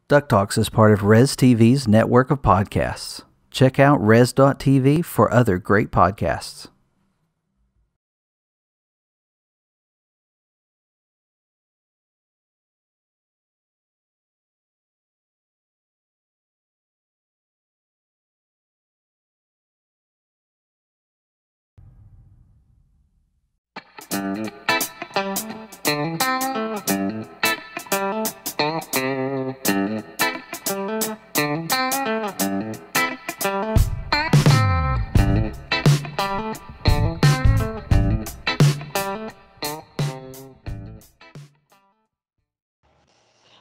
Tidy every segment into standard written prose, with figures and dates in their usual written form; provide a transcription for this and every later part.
Duck Talks is part of Res TV's network of podcasts. Check out res.tv for other great podcasts.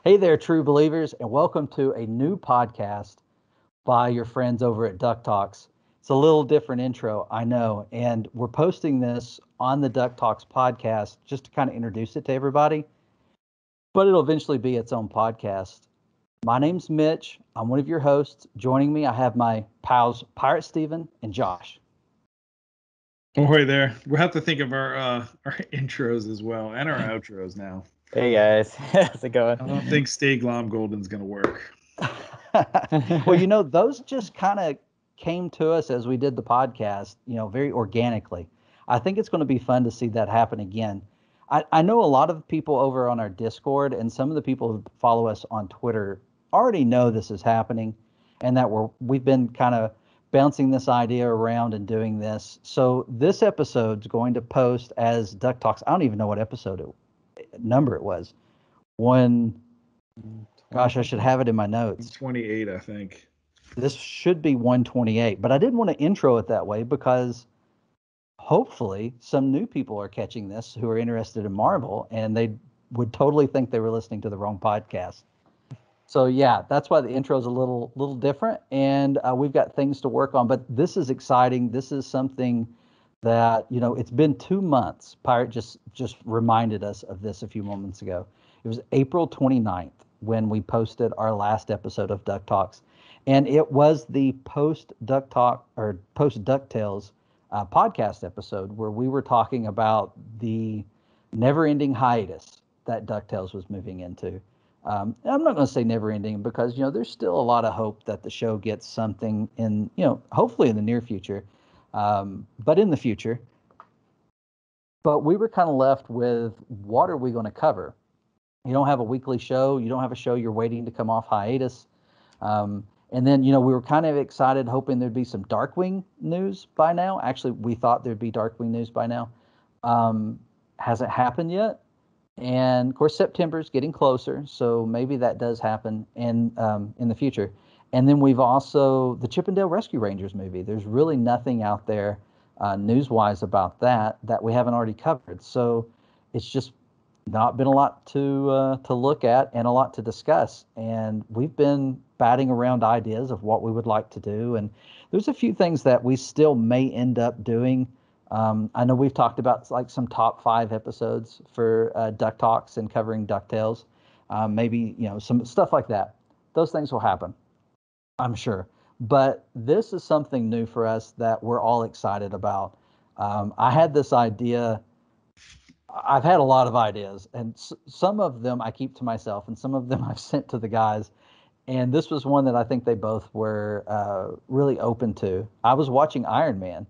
Hey there, true believers, and welcome to a new podcast by your friends over at Duck Talks. It's a little different intro, I know, and we're posting this on the Duck Talks podcast just to kind of introduce it to everybody, but it'll eventually be its own podcast. My name's Mitch. I'm one of your hosts. Joining me, I have my pals, Pirate Steven and Josh. Boy, there. We'll have to think of our intros as well and our outros now. Hey guys, how's it going? I don't think Stay Glom Golden's going to work. Well, those just kind of came to us as we did the podcast, very organically. I think it's going to be fun to see that happen again. I know a lot of people over on our Discord and some of the people who follow us on Twitter already know this is happening and that we've been kind of bouncing this idea around and doing this. So this episode's going to post as Duck Talks. I don't even know what number it was. Gosh, I should have it in my notes. 28, I think. This should be 128, but I didn't want to intro it that way because hopefully some new people are catching this who are interested in Marvel and they would totally think they were listening to the wrong podcast. So yeah, that's why the intro is a little different, and we've got things to work on. But this is exciting. This is something that it's been 2 months. Pirate just reminded us of this a few moments ago. It was April 29th when we posted our last episode of Duck Talks, and it was the post DuckTales podcast episode where we were talking about the never-ending hiatus that DuckTales was moving into. I'm not going to say never ending because, there's still a lot of hope that the show gets something in, hopefully in the near future, but in the future. But we were kind of left with, what are we going to cover? You don't have a weekly show. You don't have a show you're waiting to come off hiatus. And then, we were kind of excited, hoping there'd be some Darkwing news by now. Actually, we thought there'd be Darkwing news by now. Hasn't happened yet. And of course, September's getting closer, so maybe that does happen in the future. And then we've also the Chip 'n Dale Rescue Rangers movie. There's really nothing out there news-wise about that we haven't already covered. So it's just not been a lot to look at and a lot to discuss. And we've been batting around ideas of what we would like to do. And there's a few things that we still may end up doing. I know we've talked about like some top 5 episodes for Duck Talks and covering DuckTales. Maybe, some stuff like that. Those things will happen, I'm sure. But this is something new for us that we're all excited about. I had this idea. I've had a lot of ideas, and some of them I keep to myself, and some of them I've sent to the guys. And this was one that I think they both were really open to. I was watching Iron Man.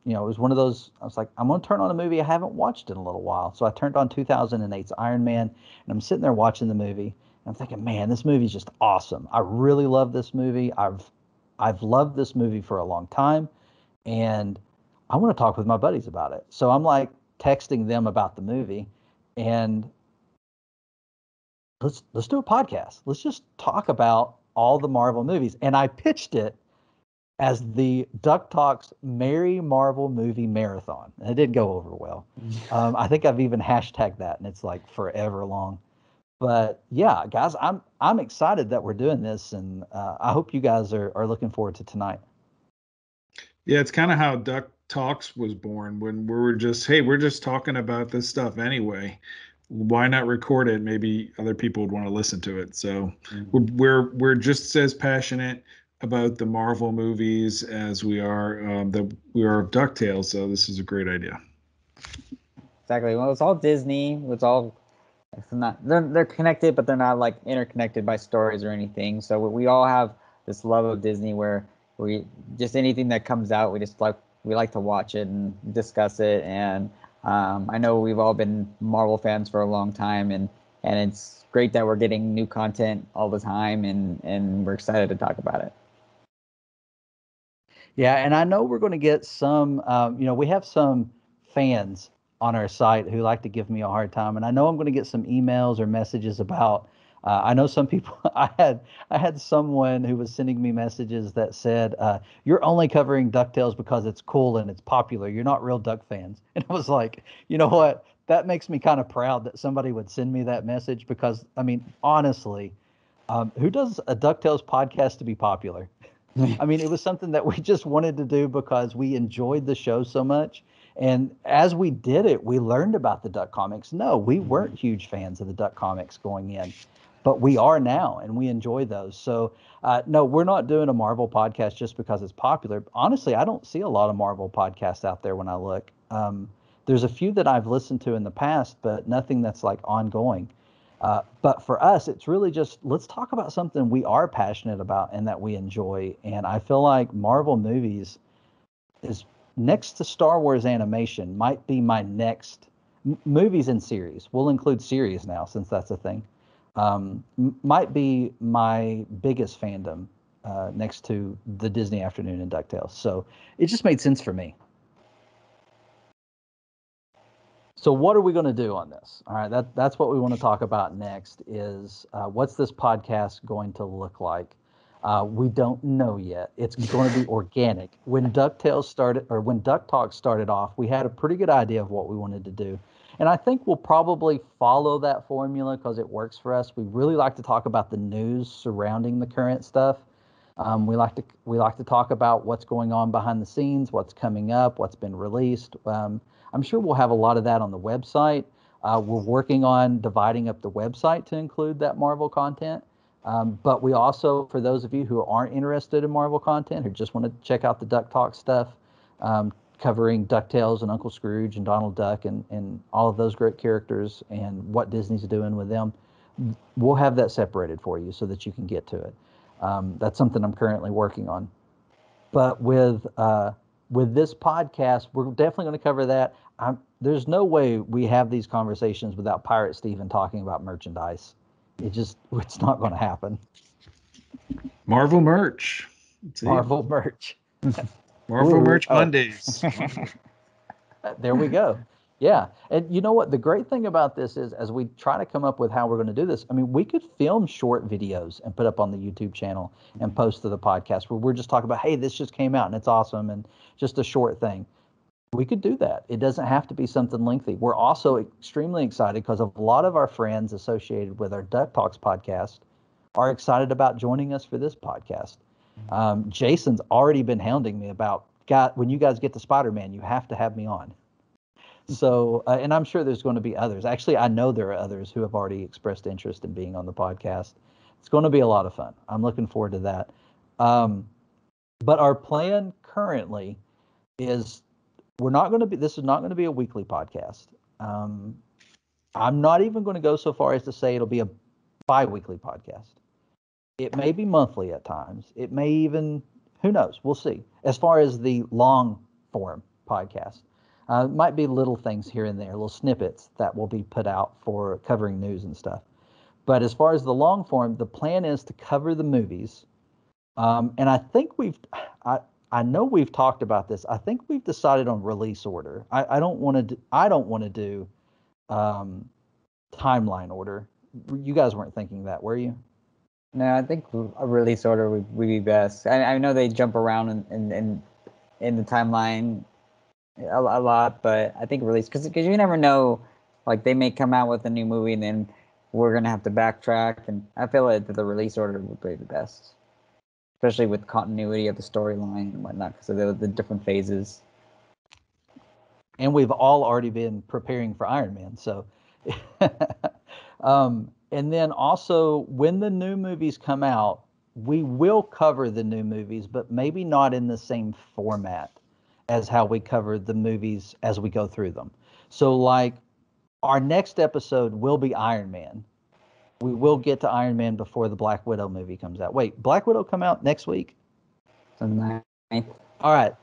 It was one of those, I was like, I'm going to turn on a movie I haven't watched in a little while. So I turned on 2008's Iron Man, and I'm sitting there watching the movie, and I'm thinking, man, this movie's just awesome. I really love this movie. I've loved this movie for a long time, and I want to talk with my buddies about it. So I'm like texting them about the movie, and let's do a podcast. Let's just talk about all the Marvel movies. And I pitched it as the Duck Talks Merry Marvel Movie Marathon. And it didn't go over well. I think I've even hashtagged that, and it's like forever long. But yeah, guys, I'm excited that we're doing this, and I hope you guys are looking forward to tonight. Yeah, it's kind of how Duck Talks was born, when we were we're just talking about this stuff anyway. Why not record it? Maybe other people would want to listen to it. So we're just as passionate about the Marvel movies as we are of DuckTales. So this is a great idea. Exactly. Well, it's all Disney. It's all It's not they're connected, but they're not like interconnected by stories or anything. So we all have this love of Disney where we just anything that comes out, we like to watch it and discuss it. And I know we've all been Marvel fans for a long time, and it's great that we're getting new content all the time, and we're excited to talk about it. Yeah, and I know we're going to get some, we have some fans on our site who like to give me a hard time, and I know I'm going to get some emails or messages about. I know some people. I had someone who was sending me messages that said, "You're only covering Ducktales because it's cool and it's popular. You're not real Duck fans." And I was like, you know what? That makes me kind of proud that somebody would send me that message because, I mean, honestly, who does a Ducktales podcast to be popular? I mean, it was something that we just wanted to do because we enjoyed the show so much. And as we did it, we learned about the Duck comics. No, we weren't huge fans of the Duck comics going in, but we are now, and we enjoy those. So, no, we're not doing a Marvel podcast just because it's popular. Honestly, I don't see a lot of Marvel podcasts out there when I look. There's a few that I've listened to in the past, but nothing that's like ongoing. But for us, it's really just let's talk about something we are passionate about and that we enjoy. And I feel like Marvel movies is next to Star Wars animation might be my next movies and series. We'll include series now since that's a thing. Might be my biggest fandom next to the Disney Afternoon and DuckTales. So it just made sense for me. So what are we going to do on this? All right, that's what we want to talk about next is what's this podcast going to look like? We don't know yet. It's going to be organic. When DuckTales started, or when Duck Talk started off, we had a pretty good idea of what we wanted to do. And I think we'll probably follow that formula because it works for us. We really like to talk about the news surrounding the current stuff. We like to talk about what's going on behind the scenes, what's coming up, what's been released. I'm sure we'll have a lot of that on the website. We're working on dividing up the website to include that Marvel content. But we also, for those of you who aren't interested in Marvel content, who just want to check out the Duck Talk stuff, covering DuckTales and Uncle Scrooge and Donald Duck and all of those great characters and what Disney's doing with them, we'll have that separated for you so that you can get to it. That's something I'm currently working on. But with this podcast, we're definitely going to cover that. There's no way we have these conversations without Pirate Steven talking about merchandise. It's not going to happen. Marvel merch. Marvel merch. Marvel merch Mondays. There we go. Yeah. And you know what? The great thing about this is as we try to come up with how we're going to do this, I mean, we could film short videos and put up on the YouTube channel and post to the podcast where we're just talking about, hey, this just came out and it's awesome and just a short thing. We could do that. It doesn't have to be something lengthy. We're also extremely excited because a lot of our friends associated with our Duck Talks podcast are excited about joining us for this podcast. Jason's already been hounding me about, God, when you guys get to Spider-Man, you have to have me on. So, and I'm sure there's going to be others. Actually, I know there are others who have already expressed interest in being on the podcast. It's going to be a lot of fun. I'm looking forward to that. But our plan currently is this is not going to be a weekly podcast. I'm not even going to go so far as to say it'll be a bi-weekly podcast. It may be monthly at times. It may even, who knows? We'll see. As far as the long form podcast, might be little things here and there, little snippets that will be put out for covering news and stuff. But as far as the long form, the plan is to cover the movies. And I think I know we've talked about this. I think we've decided on release order. I don't want to do timeline order. You guys weren't thinking that, were you? No, I think a release order would be best. I know they jump around in the timeline a lot, but I think release because you never know. Like they may come out with a new movie and then we're gonna have to backtrack, and I feel like the release order would be the best, especially with continuity of the storyline and whatnot because of the different phases. And we've all already been preparing for Iron Man, so. And then also, when the new movies come out, we will cover the new movies, but maybe not in the same format as how we cover the movies as we go through them. So, like, our next episode will be Iron Man. We will get to Iron Man before the Black Widow movie comes out. Wait, Black Widow come out next week? The 9th. All right.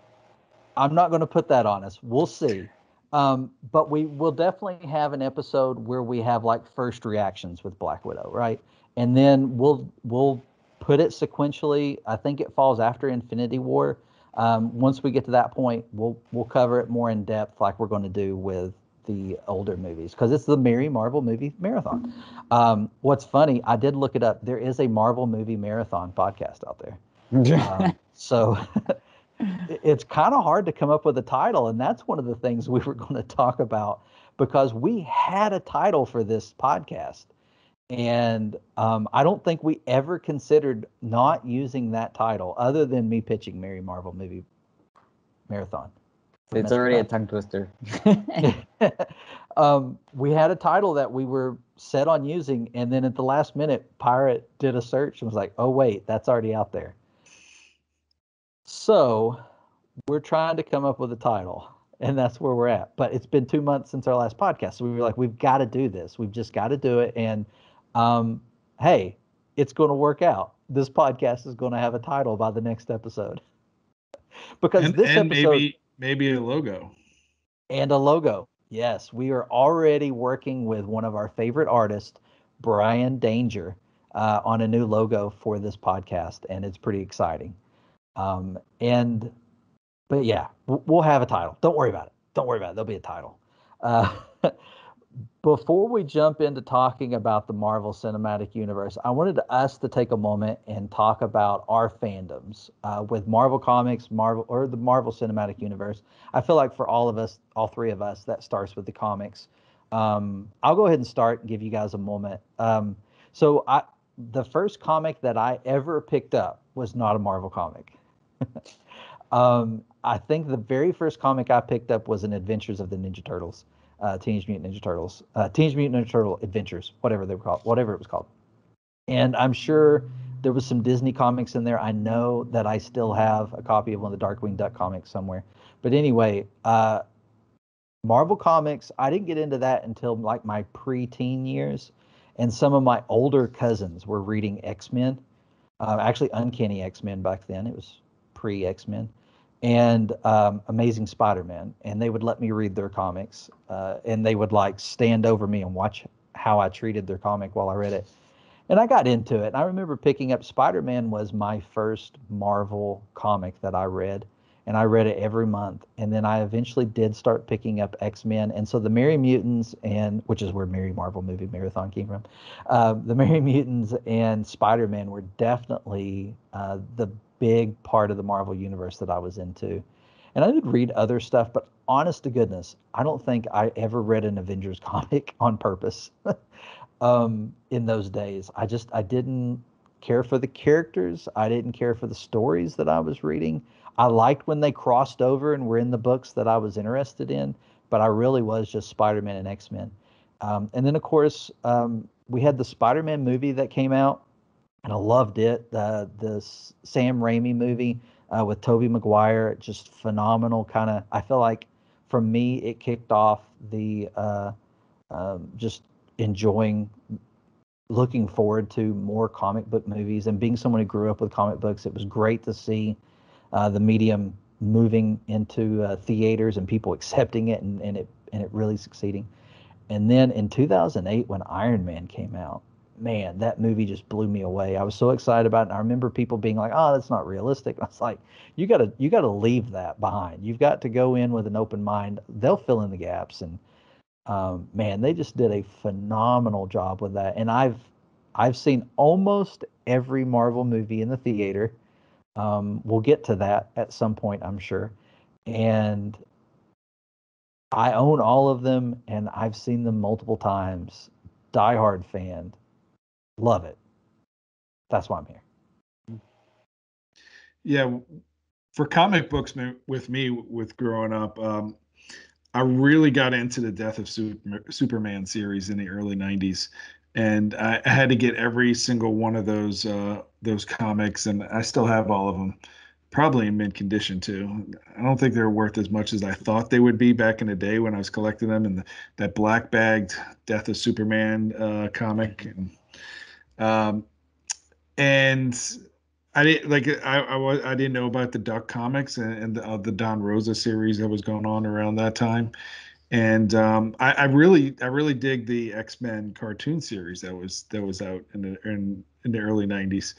I'm not going to put that on us. We'll see. But we will definitely have an episode where we have like first reactions with Black Widow, right? And then we'll put it sequentially. I think it falls after Infinity War. Once we get to that point, we'll cover it more in depth, like we're going to do with the older movies, because it's the Merry Marvel Movie Marathon. What's funny, I did look it up. There is a Marvel Movie Marathon podcast out there. So it's kind of hard to come up with a title, and that's one of the things we were going to talk about, because we had a title for this podcast, and I don't think we ever considered not using that title other than me pitching Merry Marvel Movie Marathon. It's already a tongue twister. We had a title that we were set on using, and then at the last minute, Pirate did a search and was like, oh wait, that's already out there. So we're trying to come up with a title, and that's where we're at. But it's been 2 months since our last podcast, so we were like, we've got to do this. We've just got to do it. And hey, it's going to work out. This podcast is going to have a title by the next episode. Because this episode, maybe a logo. And a logo. Yes, we are already working with one of our favorite artists, Brian Danger, on a new logo for this podcast, and it's pretty exciting. But yeah, we'll have a title. Don't worry about it. There'll be a title. Before we jump into talking about the Marvel Cinematic Universe, I wanted us to take a moment and talk about our fandoms with Marvel Comics, the Marvel Cinematic Universe. I feel like for all of us, all three of us, that starts with the comics. I'll go ahead and start and give you guys a moment. The first comic that I ever picked up was not a Marvel comic. I think the very first comic I picked up was an Adventures of the Ninja Turtles. Teenage Mutant Ninja Turtles, Teenage Mutant Ninja Turtle Adventures, whatever it was called. And I'm sure there was some Disney comics in there. I know that I still have a copy of one of the Darkwing Duck comics somewhere. But anyway, Marvel Comics, I didn't get into that until like my pre-teen years. And some of my older cousins were reading X-Men, actually Uncanny X-Men back then. It was pre-X-Men. And Amazing Spider-Man, and they would let me read their comics, and they would like stand over me and watch how I treated their comic while I read it. And I got into it. And I remember picking up Spider-Man was my first Marvel comic that I read, and I read it every month. And then I eventually did start picking up X-Men, and so the Merry Mutants, which is where Merry Marvel Movie Marathon came from, the Merry Mutants and Spider-Man were definitely the big part of the Marvel universe that I was into. And I did read other stuff, but honest to goodness, I don't think I ever read an Avengers comic on purpose in those days. I didn't care for the characters. I didn't care for the stories that I was reading. I liked when they crossed over and were in the books that I was interested in, but I really was just Spider-Man and X-Men. And then, of course, we had the Spider-Man movie that came out, and I loved it. The Sam Raimi movie with Tobey Maguire, just phenomenal. I feel like for me, it kicked off the just enjoying, looking forward to more comic book movies. And being someone who grew up with comic books, it was great to see the medium moving into theaters and people accepting it and it really succeeding. And then in 2008, when Iron Man came out, man, that movie just blew me away. I was so excited about it. And I remember people being like, "Oh, that's not realistic." I was like, "You gotta leave that behind. You've got to go in with an open mind. They'll fill in the gaps." And man, they just did a phenomenal job with that. And I've seen almost every Marvel movie in the theater. We'll get to that at some point, I'm sure. And I own all of them, and I've seen them multiple times. Diehard fan. Love it. That's why I'm here. Yeah, for comic books with growing up, I really got into the Death of Superman series in the early 90s. And I had to get every single one of those comics, and I still have all of them. probably in mint condition too. I don't think they're worth as much as I thought they would be back in the day when I was collecting them, and that black bagged Death of Superman comic. Um, and I didn't like I didn't know about the Duck comics and the Don Rosa series that was going on around that time. And I really dig the X-Men cartoon series that was out in the early 90s.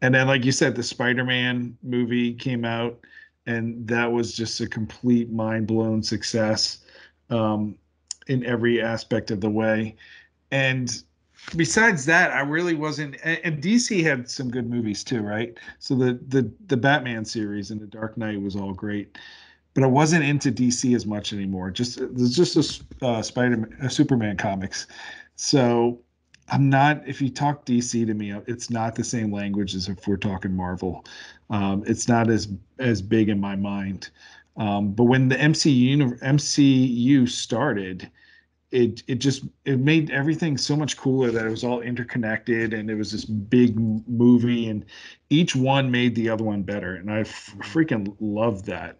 And then, like you said, the Spider-Man movie came out, and that was just a complete mind-blown success, um, in every aspect of the way. And besides that, I really wasn't. And DC had some good movies too, right? So the Batman series and the Dark Knight was all great, but I wasn't into DC as much anymore. Just there's just Superman comics. So I'm not. If you talk DC to me, it's not the same language as if we're talking Marvel. It's not as big in my mind. But when the MCU started, it made everything so much cooler that it was all interconnected, and it was this big movie, and each one made the other one better, and I freaking loved that.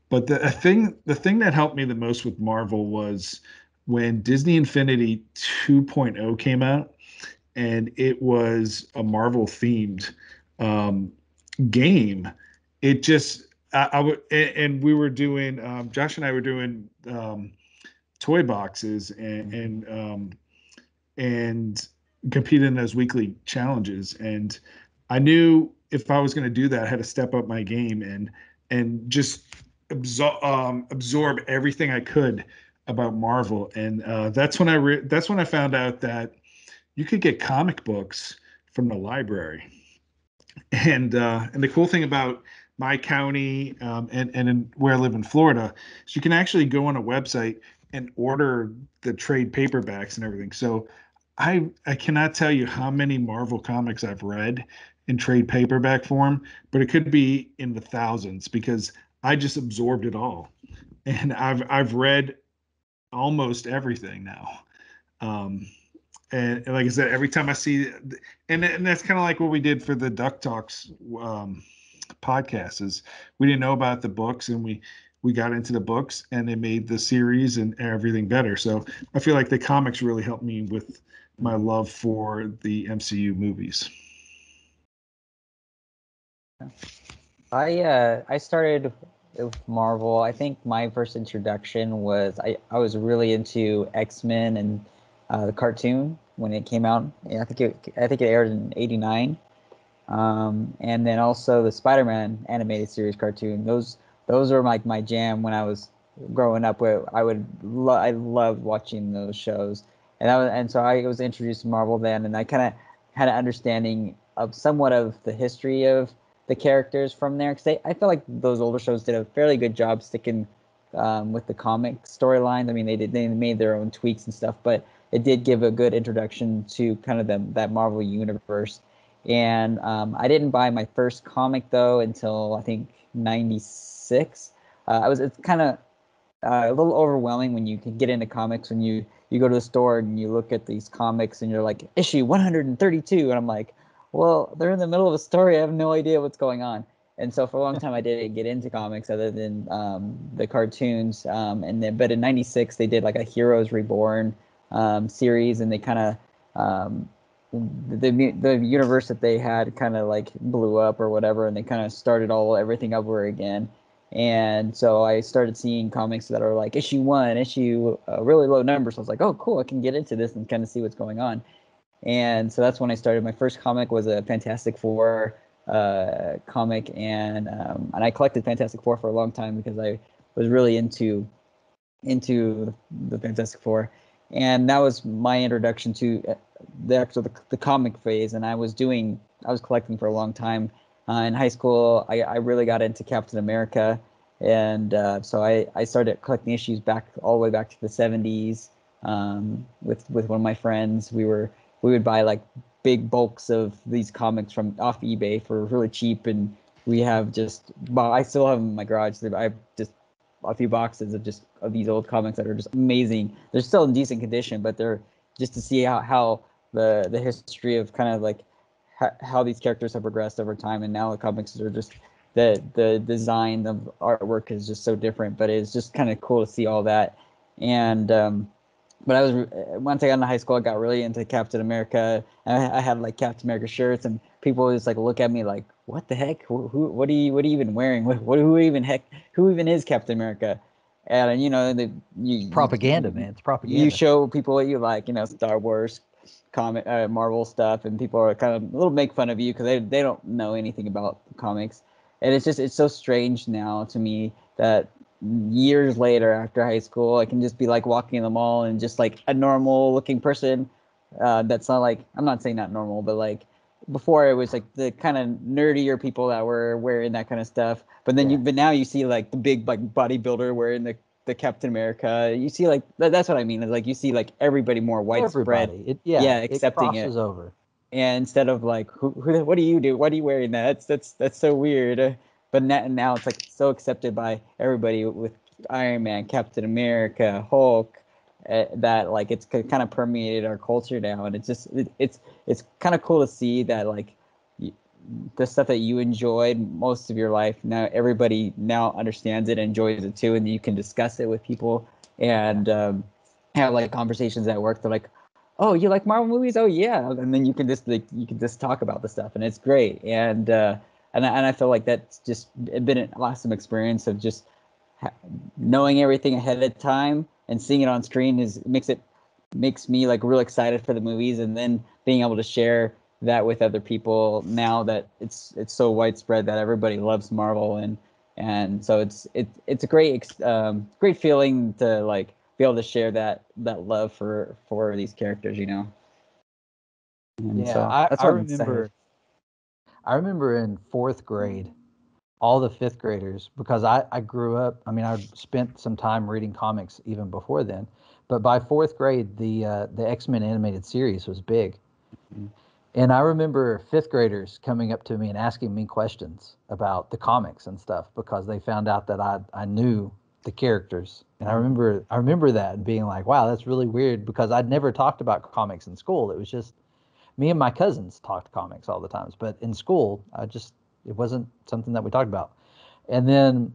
But the thing that helped me the most with Marvel was when Disney Infinity 2.0 came out, and it was a Marvel themed um, game. It just I would and we were doing Josh and I were doing toy boxes and compete in those weekly challenges. And I knew if I was going to do that, I had to step up my game and just absorb everything I could about Marvel. And that's when I found out that you could get comic books from the library. And the cool thing about my county, where I live in Florida is you can actually go on a website and order the trade paperbacks and everything. So I cannot tell you how many Marvel comics I've read in trade paperback form, but it could be in the thousands because I just absorbed it all, and I've read almost everything now. Um, and like I said, every time I see, and that's kind of like what we did for the Duck Talks podcast. Is we didn't know about the books, and we got into the books, and they made the series and everything better. So I feel like the comics really helped me with my love for the MCU movies. I started with Marvel. I think my first introduction was I was really into X-Men and the cartoon when it came out. Yeah, I think it aired in '89. And then also the Spider-Man animated series cartoon. Those are like my jam when I was growing up. Where I loved watching those shows, and so I was introduced to Marvel then, and I kind of had an understanding of somewhat of the history of the characters from there, because I feel like those older shows did a fairly good job sticking with the comic storylines. I mean, they made their own tweaks and stuff, but it did give a good introduction to kind of that Marvel universe. And I didn't buy my first comic though until I think '96. It's kind of a little overwhelming when you can get into comics when you go to the store and you look at these comics and you're like issue 132, and I'm like, well, they're in the middle of a story. I have no idea what's going on. And so for a long time I didn't get into comics other than the cartoons. But in '96 they did like a Heroes Reborn series, and they kind of the universe that they had kind of like blew up or whatever, and they kind of started everything over again. And so I started seeing comics that are like issue 1, issue really low numbers. So I was like, oh, cool, I can get into this and kind of see what's going on. And so that's when I started. My first comic was a Fantastic Four comic, and I collected Fantastic Four for a long time because I was really into the Fantastic Four, and that was my introduction to the comic phase. And I was collecting for a long time. In high school, I really got into Captain America, and so I started collecting issues all the way back to the '70s with one of my friends. We would buy like big bulks of these comics from off eBay for really cheap, and I still have them in my garage. I have just a few boxes of these old comics that are just amazing. They're still in decent condition, but they're just to see how the history of kind of like how these characters have progressed over time, and now the comics are just the design of artwork is just so different. But it's just kind of cool to see all that. And but I was once I got into high school, I got really into Captain America. And I had like Captain America shirts, and people would just like look at me like, "What the heck? What are you even wearing? Who even is Captain America?" And you know, Propaganda, man. It's propaganda. You show people what you like, you know, Star Wars, comic, Marvel stuff, and people are kind of a little make fun of you because they don't know anything about comics. And it's so strange now to me that years later after high school, I can just be like walking in the mall and just like a normal looking person. That's not like, I'm not saying not normal, but like before it was like the kind of nerdier people that were wearing that kind of stuff. But then but now you see like the big like bodybuilder wearing the Captain America. You see like that's what I mean. Is like you see like everybody more widespread. Everybody. Accepting it crosses over. And instead of like, what do you do? What are you wearing that? That's so weird. But now it's like so accepted by everybody with Iron Man, Captain America, Hulk, that like it's kind of permeated our culture now, and it's just it's kind of cool to see that like the stuff that you enjoyed most of your life, now everybody now understands it and enjoys it too, and you can discuss it with people and have like conversations at work. They're like, "Oh, you like Marvel movies? Oh yeah," and then you can just talk about the stuff, and it's great. And I feel like that's just been an awesome experience of just knowing everything ahead of time and seeing it on screen makes me like real excited for the movies, and then being able to share that with other people now that it's so widespread that everybody loves Marvel, and so it's a great feeling to like be able to share that love for these characters, you know. And Yeah, so that's I what I'm excited. remember. I remember in fourth grade, all the fifth graders, because I grew up. I mean, I spent some time reading comics even before then, but by fourth grade, the X-Men animated series was big. And I remember fifth graders coming up to me and asking me questions about the comics and stuff because they found out that I knew the characters. And I remember that and being like, wow, that's really weird because I'd never talked about comics in school. It was just me and my cousins talked comics all the times. But in school, it wasn't something that we talked about. And then,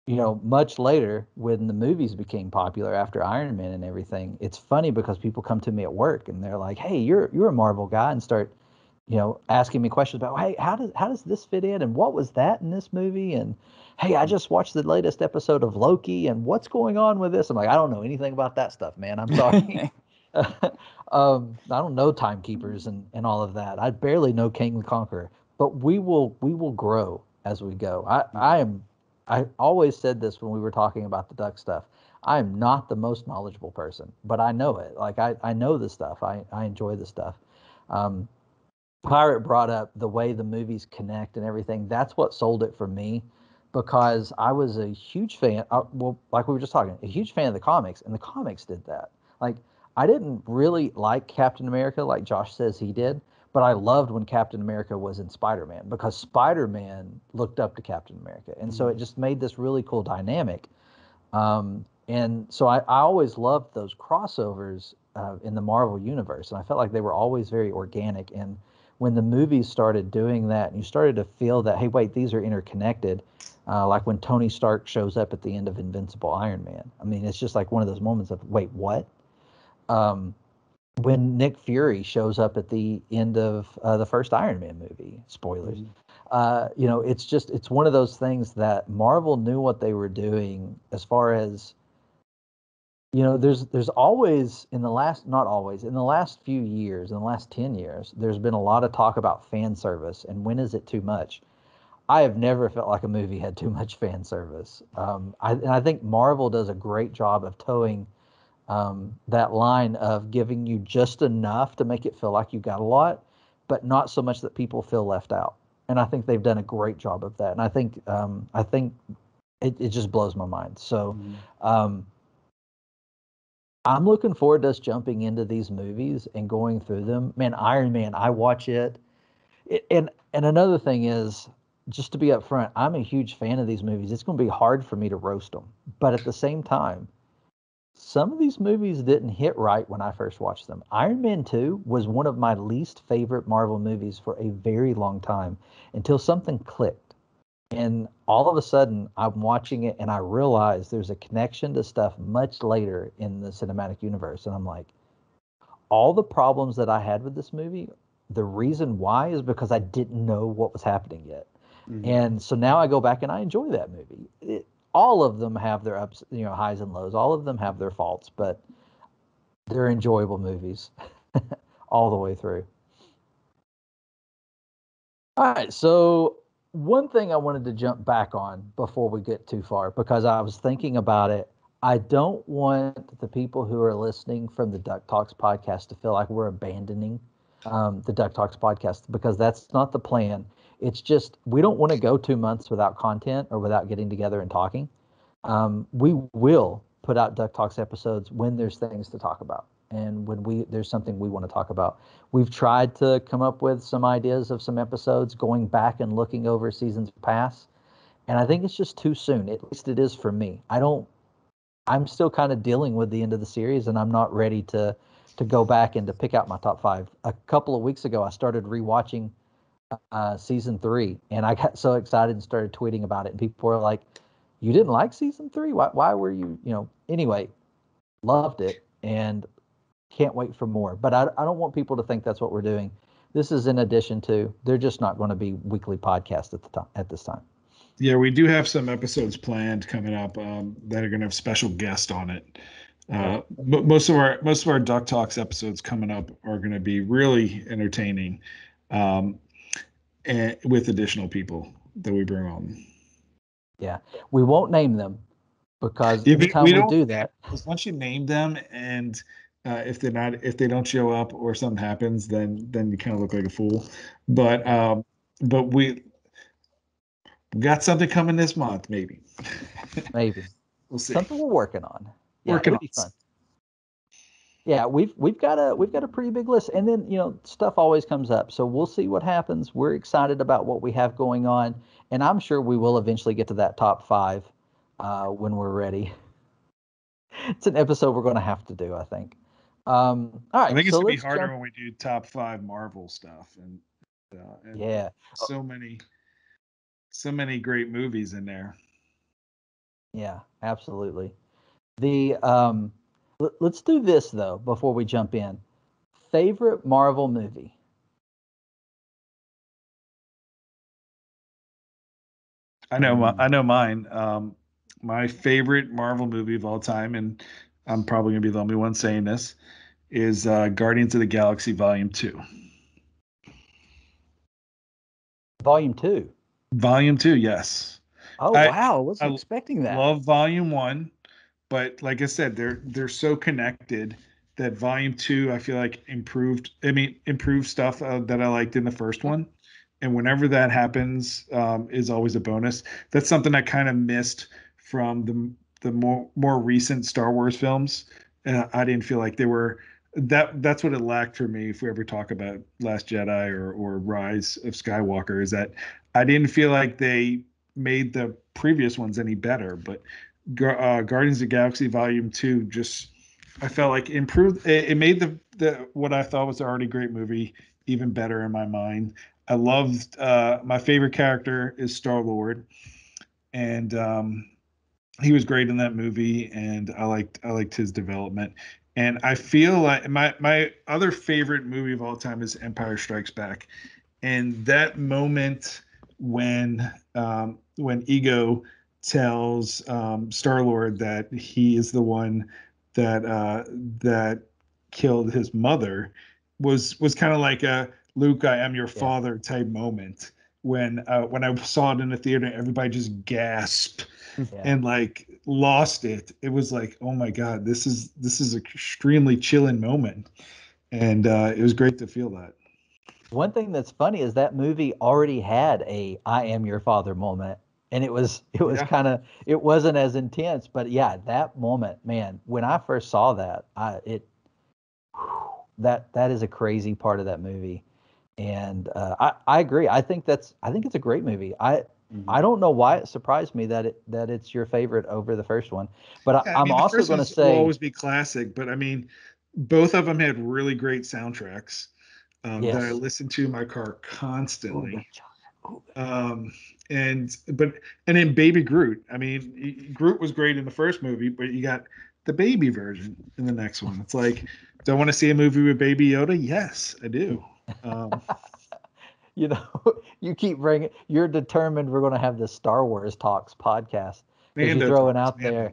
you know, much later when the movies became popular after Iron Man and everything, it's funny because people come to me at work and they're like, "Hey, you're a Marvel guy," and start, you know, asking me questions about, "Hey, how does this fit in and what was that in this movie?" And, "Hey, I just watched the latest episode of Loki and what's going on with this?" I'm like, "I don't know anything about that stuff, man. I'm sorry." I don't know timekeepers and all of that. I barely know King the Conqueror, but we will grow as we go. I always said this when we were talking about the duck stuff. I am not the most knowledgeable person, but I know it. Like I know the stuff. I enjoy the stuff. Um, Pirate brought up the way the movies connect and everything. That's what sold it for me because I was a huge fan. Well, like we were just talking, a huge fan of the comics, and the comics did that. Like I didn't really like Captain America like Josh says he did, but I loved when Captain America was in Spider-Man because Spider-Man looked up to Captain America. And so it just made this really cool dynamic. And so I always loved those crossovers in the Marvel universe. And I felt like they were always very organic. And when the movies started doing that and you started to feel that, hey, wait, these are interconnected, like when Tony Stark shows up at the end of Invincible Iron Man. I mean, it's just like one of those moments of, wait, what? When Nick Fury shows up at the end of the first Iron Man movie, spoilers, you know, it's one of those things that Marvel knew what they were doing as far as, you know, there's always not always, in the last few years, in the last 10 years, there's been a lot of talk about fan service and when is it too much? I have never felt like a movie had too much fan service. I think Marvel does a great job of towing that line of giving you just enough to make it feel like you got a lot, but not so much that people feel left out. And I think they've done a great job of that. And I think it just blows my mind. So I'm looking forward to us jumping into these movies and going through them. Man, Iron Man, I watch it. And another thing is, just to be upfront, I'm a huge fan of these movies. It's going to be hard for me to roast them, but at the same time, some of these movies didn't hit right when I first watched them. Iron Man 2 was one of my least favorite Marvel movies for a very long time until something clicked. And all of a sudden, I'm watching it and I realize there's a connection to stuff much later in the cinematic universe. And I'm like, all the problems that I had with this movie, the reason why is because I didn't know what was happening yet. And so now I go back and I enjoy that movie. All of them have their ups, highs and lows. All of them have their faults, but they're enjoyable movies all the way through. All right, so one thing I wanted to jump back on before we get too far, because I was thinking about it. I don't want the people who are listening from the Duck Talks podcast to feel like we're abandoning the Duck Talks podcast, because that's not the plan. It's just we don't want to go 2 months without content or without getting together and talking. We will put out Duck Talks episodes when there's things to talk about and when there's something we want to talk about. We've tried to come up with some ideas of some episodes going back and looking over seasons past, and I think it's just too soon. At least it is for me. I'm still kind of dealing with the end of the series, and I'm not ready to go back and to pick out my top 5. A couple of weeks ago, I started rewatching season 3, and I got so excited and started tweeting about it. And people were like, "You didn't like season 3? Why were you?" Anyway, loved it and can't wait for more. But I don't want people to think that's what we're doing. This is in addition to. They're just not going to be weekly podcasts at this time. Yeah, we do have some episodes planned coming up that are going to have special guests on it. But most of our Duck Talks episodes coming up are going to be really entertaining, and with additional people that we bring on. Yeah, we won't name them because Yeah, anytime we do that, once you name them and if they don't show up or something happens, then you kind of look like a fool. But we got something coming this month, maybe. maybe We'll see. something we're working on. Yeah, Working it'll be fun. Yeah, we've got a pretty big list, and then stuff always comes up, so we'll see what happens. We're excited about what we have going on, and I'm sure we will eventually get to that top 5 when we're ready. It's an episode we're going to have to do, I think. All right, I think it's so gonna be let's harder jump. when we do top 5 Marvel stuff, and Yeah, so many great movies in there. yeah, absolutely. Let's do this though before we jump in. Favorite Marvel movie? I know mine. My favorite Marvel movie of all time, and I'm probably gonna be the only one saying this, is Guardians of the Galaxy Volume 2. Volume 2. Volume 2, yes. Oh I wow, I wasn't I expecting that. love Volume 1, but like I said, they're so connected that Volume 2 I feel like improved stuff that I liked in the first one. And whenever that happens, is always a bonus. That's something I kind of missed from the more recent Star Wars films. I didn't feel like they were that's what it lacked for me. If we ever talk about Last Jedi or Rise of Skywalker, is that I didn't feel like they made the previous ones any better. But Guardians of the Galaxy Volume 2 just I felt like improved. It made the what I thought was an already great movie even better in my mind. I loved my favorite character is Star-Lord, and he was great in that movie, and I liked his development. And I feel like my other favorite movie of all time is Empire Strikes Back, and that moment when Ego tells Star-Lord that he is the one that killed his mother was kind of like a Luke, I am your father type moment. When I saw it in the theater, everybody just gasped and like lost it. It was like, oh my God, this is an extremely chilling moment, and it was great to feel that. One thing that's funny is that movie already had a "I am your father" moment, and it was Yeah. kind of it wasn't as intense, but yeah, that moment, man, when I first saw that, that is a crazy part of that movie, and I agree. I think it's a great movie. I don't know why it surprised me that it's your favorite over the first one, but Yeah, I I'm mean, the also first going to ones will say always be classic, but I mean, both of them had really great soundtracks that I yes. listened to in my car Ooh, constantly. And then Baby Groot. I mean, Groot was great in the first movie, but you got the baby version in the next one. It's like, do I want to see a movie with Baby Yoda? Yes, I do. You know, you keep bringing. You're determined we're going to have this Star Wars Talks podcast because you're throwing out there.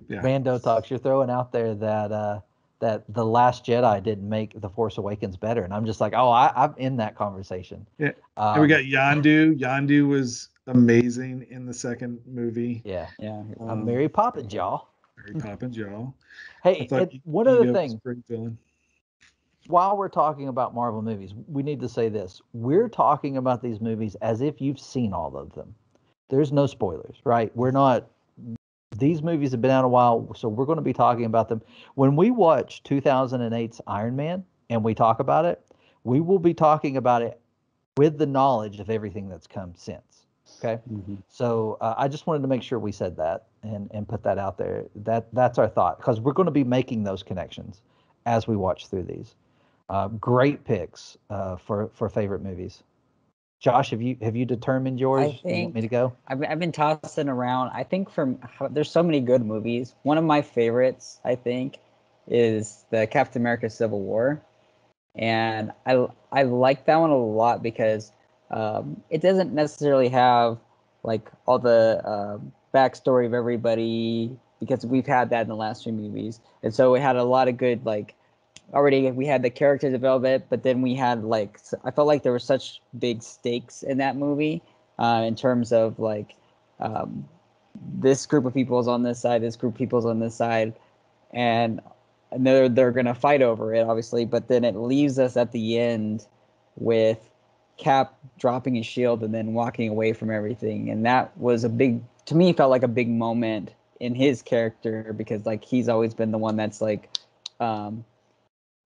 Yeah. Mando Talks. You're throwing out there that that the Last Jedi didn't make The Force Awakens better, and I'm just like, oh, I'm in that conversation. Yeah. And we got Yondu. Yondu was amazing in the second movie. Yeah. I'm Mary Poppins, y'all. Mary Poppins, y'all. Hey, one other Ego was thing. a great villain. While we're talking about Marvel movies, we need to say this. We're talking about these movies as if you've seen all of them. There's no spoilers, right? We're not. These movies have been out a while, so we're going to be talking about them. When we watch 2008's Iron Man and we talk about it, we will be talking about it with the knowledge of everything that's come since. Okay, so I just wanted to make sure we said that and put that out there. That's our thought, because we're going to be making those connections as we watch through these. Great picks for favorite movies. Josh, have you determined yours? I think, you want me to go? I've been tossing around. I think there's so many good movies. One of my favorites, I think, is the Captain America Civil War, and I like that one a lot because it doesn't necessarily have like all the backstory of everybody, because we've had that in the last two movies, and so it had a lot of good, like, already we had the character development, but then we had, like, I felt like there were such big stakes in that movie, in terms of like this group of people is on this side, this group of people is on this side, and they're gonna fight over it, obviously. But then it leaves us at the end with Cap dropping his shield and then walking away from everything, and that was to me, felt like a big moment in his character, because like he's always been the one that's like.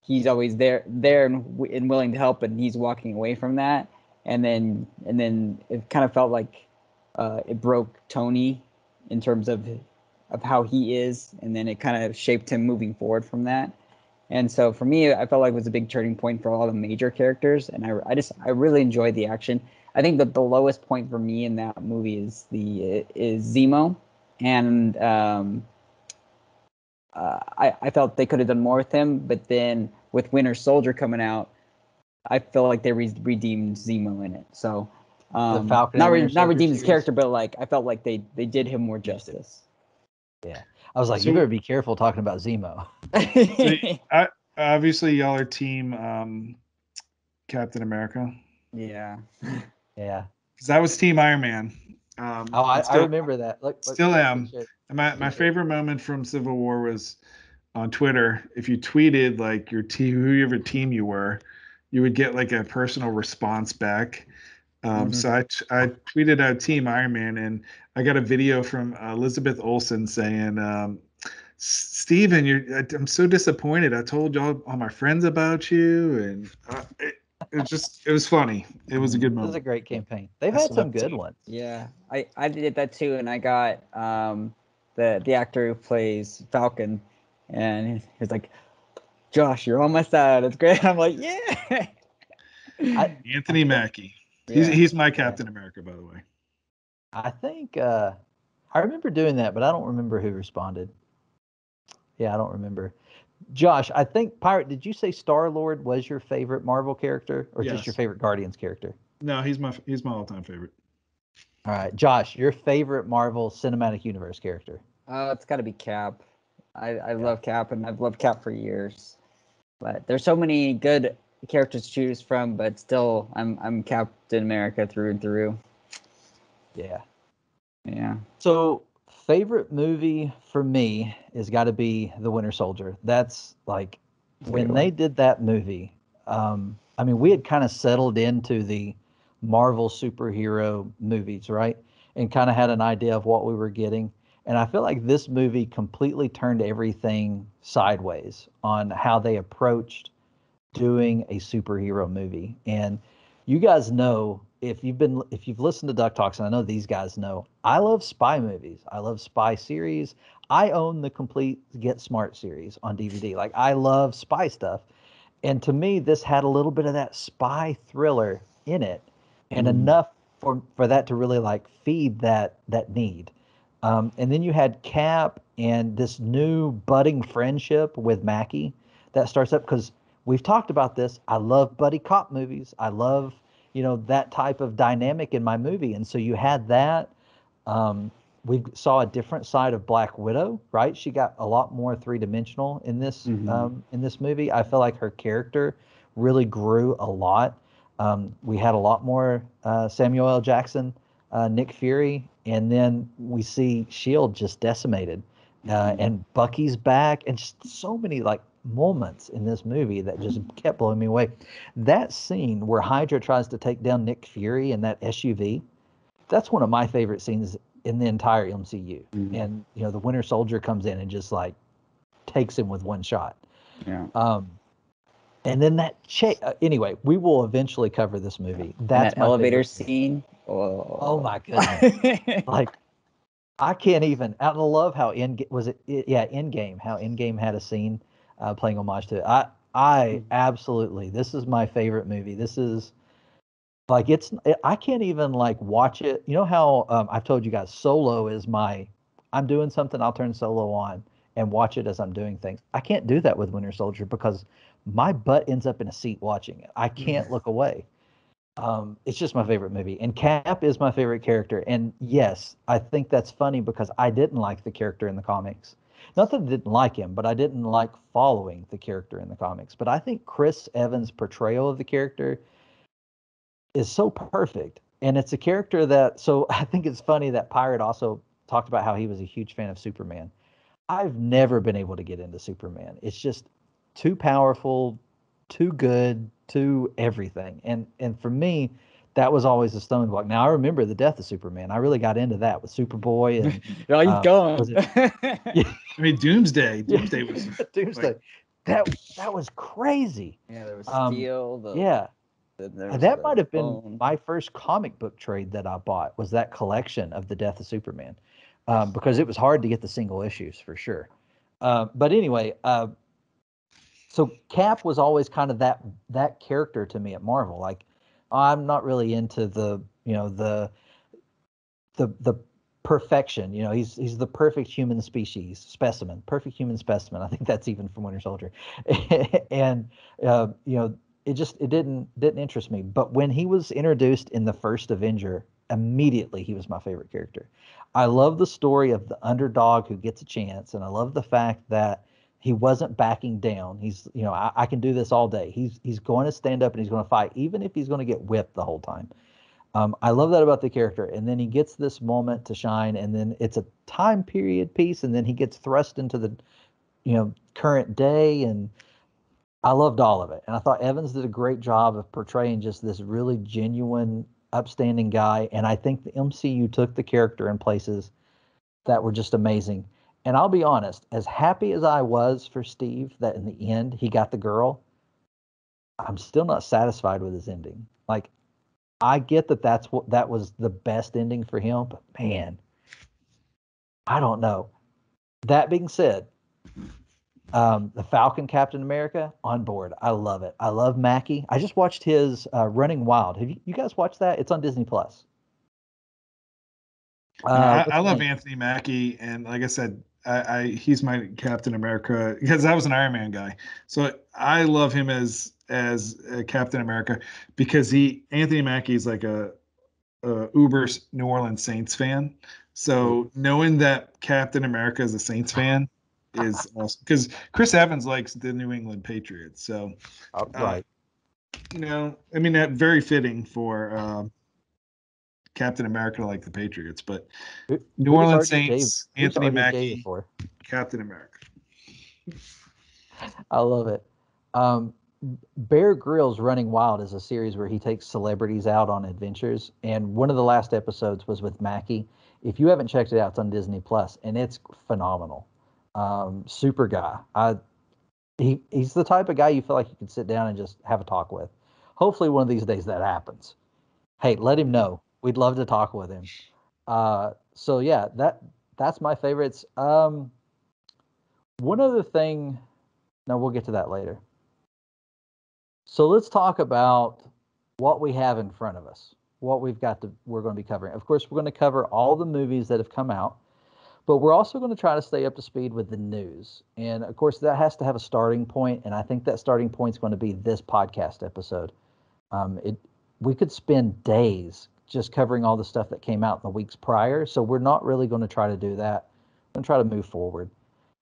He's always there and willing to help, and he's walking away from that. And then it kind of felt like it broke Tony in terms of how he is, and then it kind of shaped him moving forward from that. And so for me, I felt like it was a big turning point for all the major characters, and I really enjoyed the action. I think that the lowest point for me in that movie is Zemo, and I felt they could have done more with him, but then with Winter Soldier coming out, I feel like they redeemed Zemo in it. So The Falcon not and Winter redeemed his Soldier character, but like I felt like they did him more justice. Yeah, I was like, So- you better be careful talking about Zemo. So, obviously, y'all are team Captain America, Yeah. Yeah. because I was team Iron Man. Oh, I remember that. Look, Still am. shit. My favorite moment from Civil War was on Twitter. If you tweeted like your team, whoever team you were, you would get like a personal response back. So I tweeted out Team Iron Man, and I got a video from Elizabeth Olsen saying, "Steven, I'm so disappointed. I told all my friends about you, and it was funny. It was a good This is a moment." great campaign. They've That's had some what good I'm ones. Yeah, I did that too, and I got the actor who plays Falcon, and he's like, "Josh, you're on my side. It's great." I'm like, "Yeah." Anthony Mackie. Yeah. He's my Captain America, by the way. I think I remember doing that, but I don't remember who responded. Yeah, I don't remember. Josh, I think Pirate, did you say Star-Lord was your favorite Marvel character, or just your Yes. favorite Guardians character? No, he's my all-time favorite. All right, Josh, your favorite Marvel Cinematic Universe character? It's got to be Cap. I love Cap, and I've loved Cap for years. But there's so many good characters to choose from, but still, I'm Captain America through and through. Yeah. Yeah. So, favorite movie for me has got to be The Winter Soldier. That's like when they did that movie. I mean, we had kind of settled into the Marvel superhero movies, right? And kind of had an idea of what we were getting. And I feel like this movie completely turned everything sideways on how they approached doing a superhero movie. And you guys know, if you've listened to Duck Talks, and I know these guys know, I love spy movies. I love spy series. I own the complete Get Smart series on DVD. Like, I love spy stuff. And to me, this had a little bit of that spy thriller in it, and enough for that to really like feed that need. And then you had Cap and this new budding friendship with Mackie that starts up because we've talked about this. I love buddy cop movies. I love, that type of dynamic in my movie. And so you had that. We saw a different side of Black Widow, right? She got a lot more three-dimensional in this movie. I feel like her character really grew a lot. We had a lot more Samuel L. Jackson, Nick Fury, and then we see Shield just decimated, and Bucky's back, and just so many like moments in this movie that just kept blowing me away. That scene where Hydra tries to take down Nick Fury in that SUV, that's one of my favorite scenes in the entire MCU. And the Winter Soldier comes in and just like takes him with one shot. Yeah. And then that anyway, we will eventually cover this movie. That's that my elevator favorite scene. Oh my goodness! Like I can't even. I love how Endgame. How Endgame had a scene playing homage to it. I absolutely. This is my favorite movie. This is like I can't even like watch it. You know how I've told you guys Solo is my. I'm doing something. I'll turn Solo on and watch it as I'm doing things. I can't do that with Winter Soldier because my butt ends up in a seat watching it. I can't look away. It's just my favorite movie, and Cap is my favorite character. And yes, I think that's funny because I didn't like the character in the comics. Not that I didn't like him, but I didn't like following the character in the comics. But I think Chris Evans' portrayal of the character is so perfect, and it's a character that. So I think it's funny that Pirate also talked about how he was a huge fan of Superman. I've never been able to get into Superman. It's just too powerful, too good, too everything. And for me, that was always a stumbling block. Now I remember the death of Superman. I really got into that with Superboy and he's gone. I mean, Doomsday. Doomsday was Doomsday. Like, that was crazy. Yeah, there was Steel. That might have been my first comic book trade that I bought, was that collection of the death of Superman. Because it was hard to get the single issues for sure. But anyway, so Cap was always kind of that character to me at Marvel. Like, I'm not really into the perfection. He's the perfect human specimen. Perfect human specimen. I think that's even from Winter Soldier. And it didn't interest me. But when he was introduced in the first Avenger, immediately he was my favorite character. I love the story of the underdog who gets a chance, and I love the fact that he wasn't backing down. He's, I can do this all day. He's going to stand up and he's going to fight, even if he's going to get whipped the whole time. I love that about the character. And then he gets this moment to shine, and then it's a time period piece, and then he gets thrust into the, current day, and I loved all of it. And I thought Evans did a great job of portraying just this really genuine, upstanding guy. And I think the MCU took the character in places that were just amazing. And I'll be honest, as happy as I was for Steve that in the end he got the girl, I'm still not satisfied with his ending. Like, I get that that was the best ending for him, but man, I don't know. That being said, the Falcon Captain America, on board. I love it. I love Mackie. I just watched his Running Wild. Have you guys watched that? It's on Disney Plus. I love Anthony Mackie, and like I said, he's my Captain America because I was an Iron Man guy. So I love him as Captain America because Anthony Mackie is like a uber New Orleans Saints fan. So knowing that Captain America is a Saints fan is awesome because Chris Evans likes the New England Patriots. So right, I mean, that very fitting for Captain America like the Patriots, but New Orleans Saints, Anthony Mackie, Captain America. I love it. Bear Grylls Running Wild is a series where he takes celebrities out on adventures, and one of the last episodes was with Mackie. If you haven't checked it out, it's on Disney Plus, and it's phenomenal. Super guy. He's the type of guy you feel like you can sit down and just have a talk with. Hopefully one of these days that happens. Hey, let him know. We'd love to talk with him. So yeah, that's my favorites. One other thing, no, we'll get to that later. So let's talk about what we have in front of us. what we're going to be covering. Of course, we're going to cover all the movies that have come out, but we're also going to try to stay up to speed with the news. And of course, that has to have a starting point, and I think that starting point is going to be this podcast episode. We could spend days just covering all the stuff that came out in the weeks prior, so we're not really going to try to do that. We're going to try to move forward.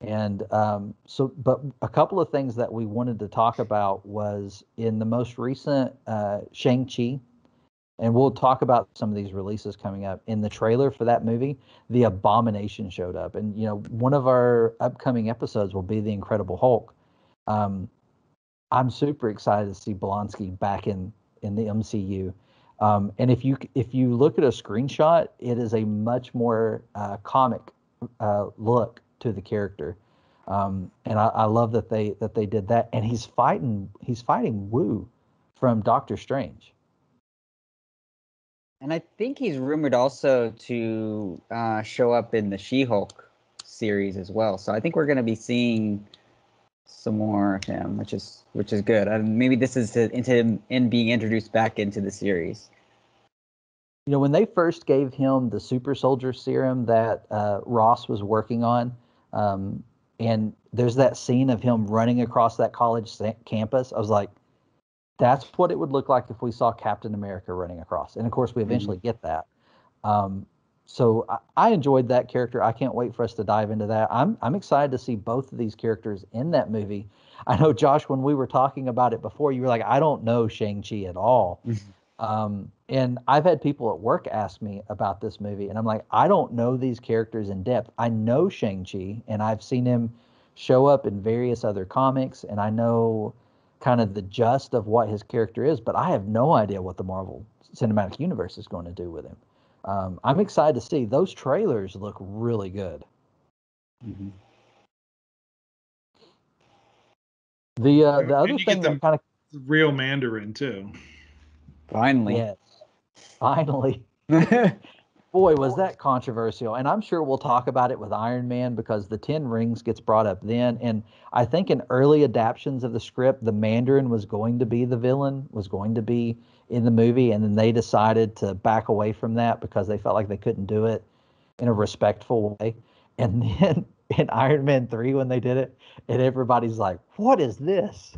And but a couple of things that we wanted to talk about was in the most recent Shang-Chi, and we'll talk about some of these releases coming up. In the trailer for that movie, the Abomination showed up. And, one of our upcoming episodes will be the Incredible Hulk. I'm super excited to see Blonsky back in the MCU. And if you look at a screenshot, it is a much more comic look to the character. And I love that they did that. And he's fighting Wu from Doctor Strange. And I think he's rumored also to show up in the She-Hulk series as well. So I think we're going to be seeing some more of him, which is good. Maybe this is into him in being introduced back into the series. When they first gave him the super soldier serum that Ross was working on, and there's that scene of him running across that college campus, I was like, that's what it would look like if we saw Captain America running across. And of course, we eventually get that. So I enjoyed that character. I can't wait for us to dive into that. I'm excited to see both of these characters in that movie. I know, Josh, when we were talking about it before, you were like, I don't know Shang-Chi at all. And I've had people at work ask me about this movie, and I'm like, I don't know these characters in depth. I know Shang-Chi, and I've seen him show up in various other comics, and I know kind of the gist of what his character is, but I have no idea what the Marvel Cinematic Universe is going to do with him. I'm excited to see. Those trailers look really good. Mm-hmm. The other thing that kind of real Mandarin too. Finally. Yes. Finally. Boy, was that controversial. And I'm sure we'll talk about it with Iron Man because the 10 Rings gets brought up then. And I think in early adaptions of the script, the Mandarin was going to be the villain, was going to be in the movie. And then they decided to back away from that because they felt like they couldn't do it in a respectful way. And then in Iron Man 3, when they did it, and everybody's like, what is this?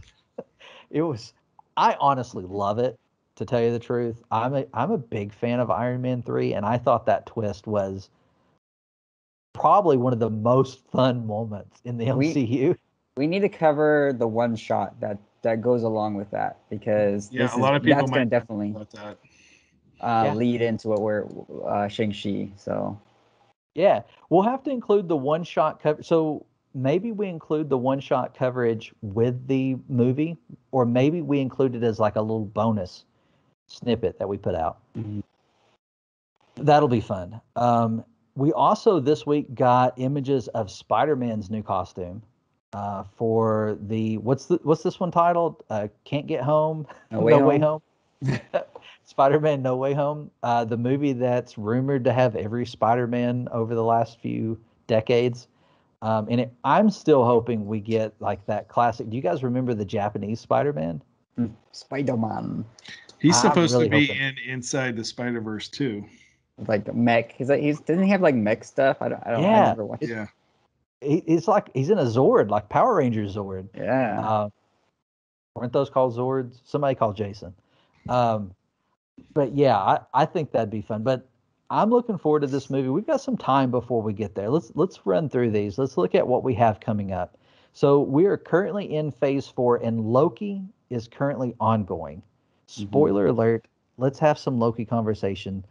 I honestly love it. To tell you the truth, I'm a big fan of Iron Man 3, and I thought that twist was probably one of the most fun moments in the MCU. We need to cover the one shot that goes along with that because a lot of people that's going to definitely lead into what we're Shang-Chi. So yeah, we'll have to include the one shot cover. So maybe we include the one shot coverage with the movie, or maybe we include it as like a little bonus snippet that we put out. Mm-hmm. That'll be fun. We also this week got images of Spider-Man's new costume for the what's this one titled? Can't Get Home, No Way Home. Spider-Man No Way Home, the movie that's rumored to have every Spider-Man over the last few decades. I'm still hoping we get like that classic. Do you guys remember the Japanese Spider-Man? Spider-Man. He's supposed to be inside the Spider-Verse too. Like the mech. Doesn't he have like mech stuff? I don't. Yeah. I never watched. Yeah. It's like he's in a Zord, like Power Rangers Zord. Yeah. Weren't those called Zords? Somebody called Jason. But yeah, I think that'd be fun. But I'm looking forward to this movie. We've got some time before we get there. Let's run through these. Let's look at what we have coming up. So we are currently in phase 4, and Loki is currently ongoing. Spoiler alert, let's have some Loki conversation.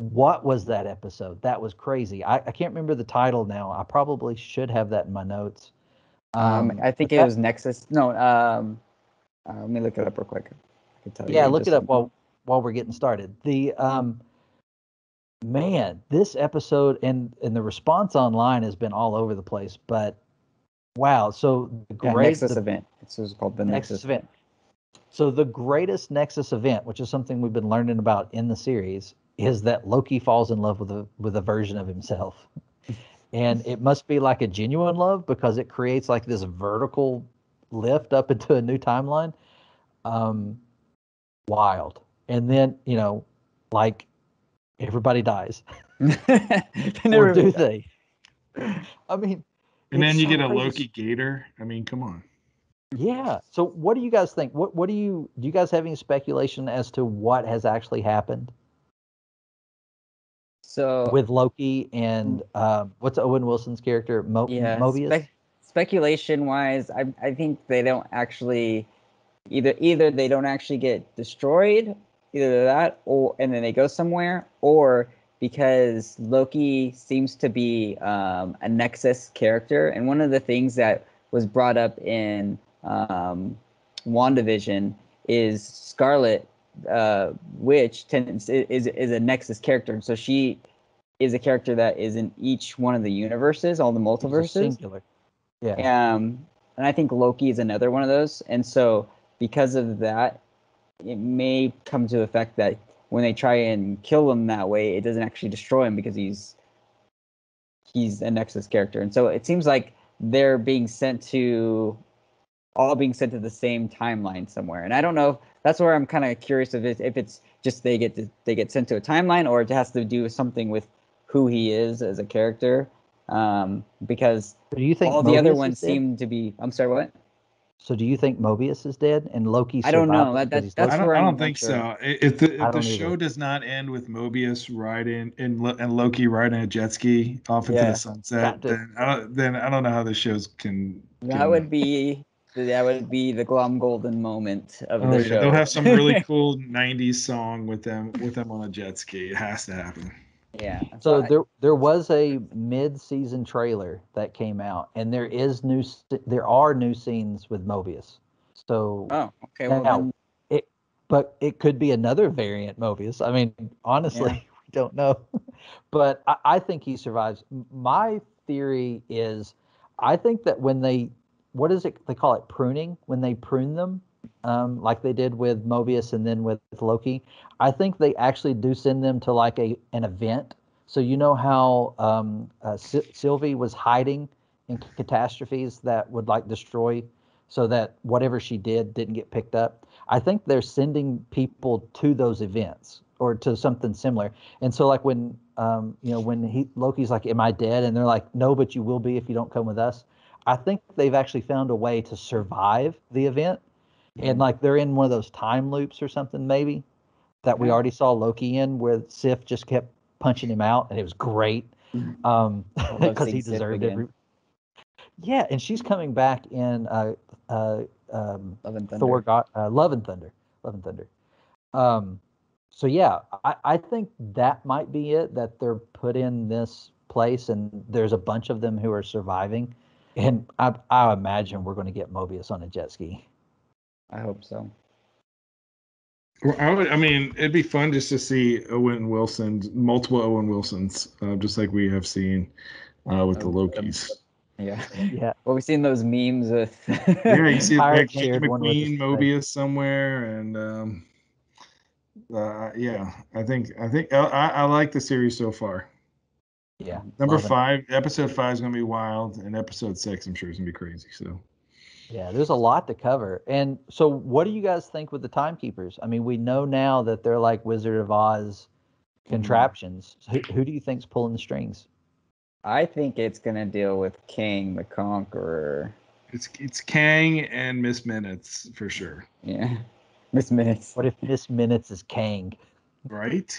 What was that episode? That was crazy. I can't remember the title now. I probably should have that in my notes. I think it was Nexus. No, let me look it up real quick. I can tell you. Yeah, look it up while we're getting started. The man, this episode and the response online has been all over the place, but wow. So the Nexus event. It's called the Nexus event. So the greatest Nexus event, which is something we've been learning about in the series, is that Loki falls in love with a version of himself. And it must be like a genuine love because it creates like this vertical lift up into a new timeline. Wild. And then, like everybody dies, They or never do really die. they? I mean, And it's then you so get a crazy. Loki Gator. I mean, come on. Yeah. So what do you guys think? What do you guys have any speculation as to what has actually happened So with Loki and what's Owen Wilson's character yeah, Mobius? speculation wise, I think they don't actually either they don't actually get destroyed, either that, or and then they go somewhere, or because Loki seems to be a Nexus character, and one of the things that was brought up in WandaVision is Scarlet Witch is a Nexus character, and so she is a character that is in each one of the universes, all the It's a multiverses. singular. Yeah. And I think Loki is another one of those. And so because of that, it may come to effect that when they try and kill him that way, it doesn't actually destroy him because he's a Nexus character. And so it seems like they're all being sent to the same timeline somewhere. And I don't know. That's where I'm kind of curious if it's just they get sent to a timeline, or it has to do with something with who he is as a character. Because Do you think all the other Mobius ones is dead? seem to be. I'm sorry, what? So do you think Mobius is dead and Loki I don't know. survived because he's That's Loki? where I I'm don't think unsure. so. If the I don't show either. does not end with Mobius riding and Loki riding a jet ski off into Yeah. the sunset, Got to. then I don't know how the shows can. That would be the Glom Golden moment of Oh the yeah, they'll show. have some really cool '90s song with them on a jet ski. It has to happen. Yeah. So there was a mid-season trailer that came out, and there are new scenes with Mobius. So Oh, okay. Well now then, but it could be another variant Mobius. I mean, honestly, Yeah. we don't know. But I think he survives. My theory is, I think that when what is it? They call it pruning. When they prune them, like they did with Mobius and then with Loki, I think they actually do send them to like an event. So you know how Sylvie was hiding in catastrophes that would like destroy, so that whatever she didn't get picked up. I think they're sending people to those events or to something similar. And so like when when Loki's like, "Am I dead?" and they're like, "No, but you will be if you don't come with us." I think they've actually found a way to survive the event, and like they're in one of those time loops or something maybe that we Yeah. already saw Loki in, where Sif just kept punching him out, and it was great love because seeing he Sif deserved again. every. Yeah, and she's coming back in Love and Thunder. Thor got Love and Thunder. Love and Thunder. So yeah, I think that might be it, that they're put in this place and there's a bunch of them who are surviving. And I imagine we're going to get Mobius on a jet ski. I hope so. Well, I mean, it'd be fun just to see multiple Owen Wilsons, just like we have seen with the Lokis. Yeah. Yeah. Well, we've seen those memes with. Yeah, you see Pirate like Lightning shared one with McQueen, us. Mobius somewhere, and yeah, I think I like the series so far. Yeah. Episode 5 is gonna be wild, and episode 6, I'm sure, is gonna be crazy. So Yeah, there's a lot to cover. And so what do you guys think with the timekeepers? I mean, we know now that they're like Wizard of Oz contraptions. Who do you think's pulling the strings? I think it's gonna deal with King the Conqueror. it's Kang and Miss Minutes for sure. Yeah. Miss Minutes. What if Miss Minutes is Kang? Right?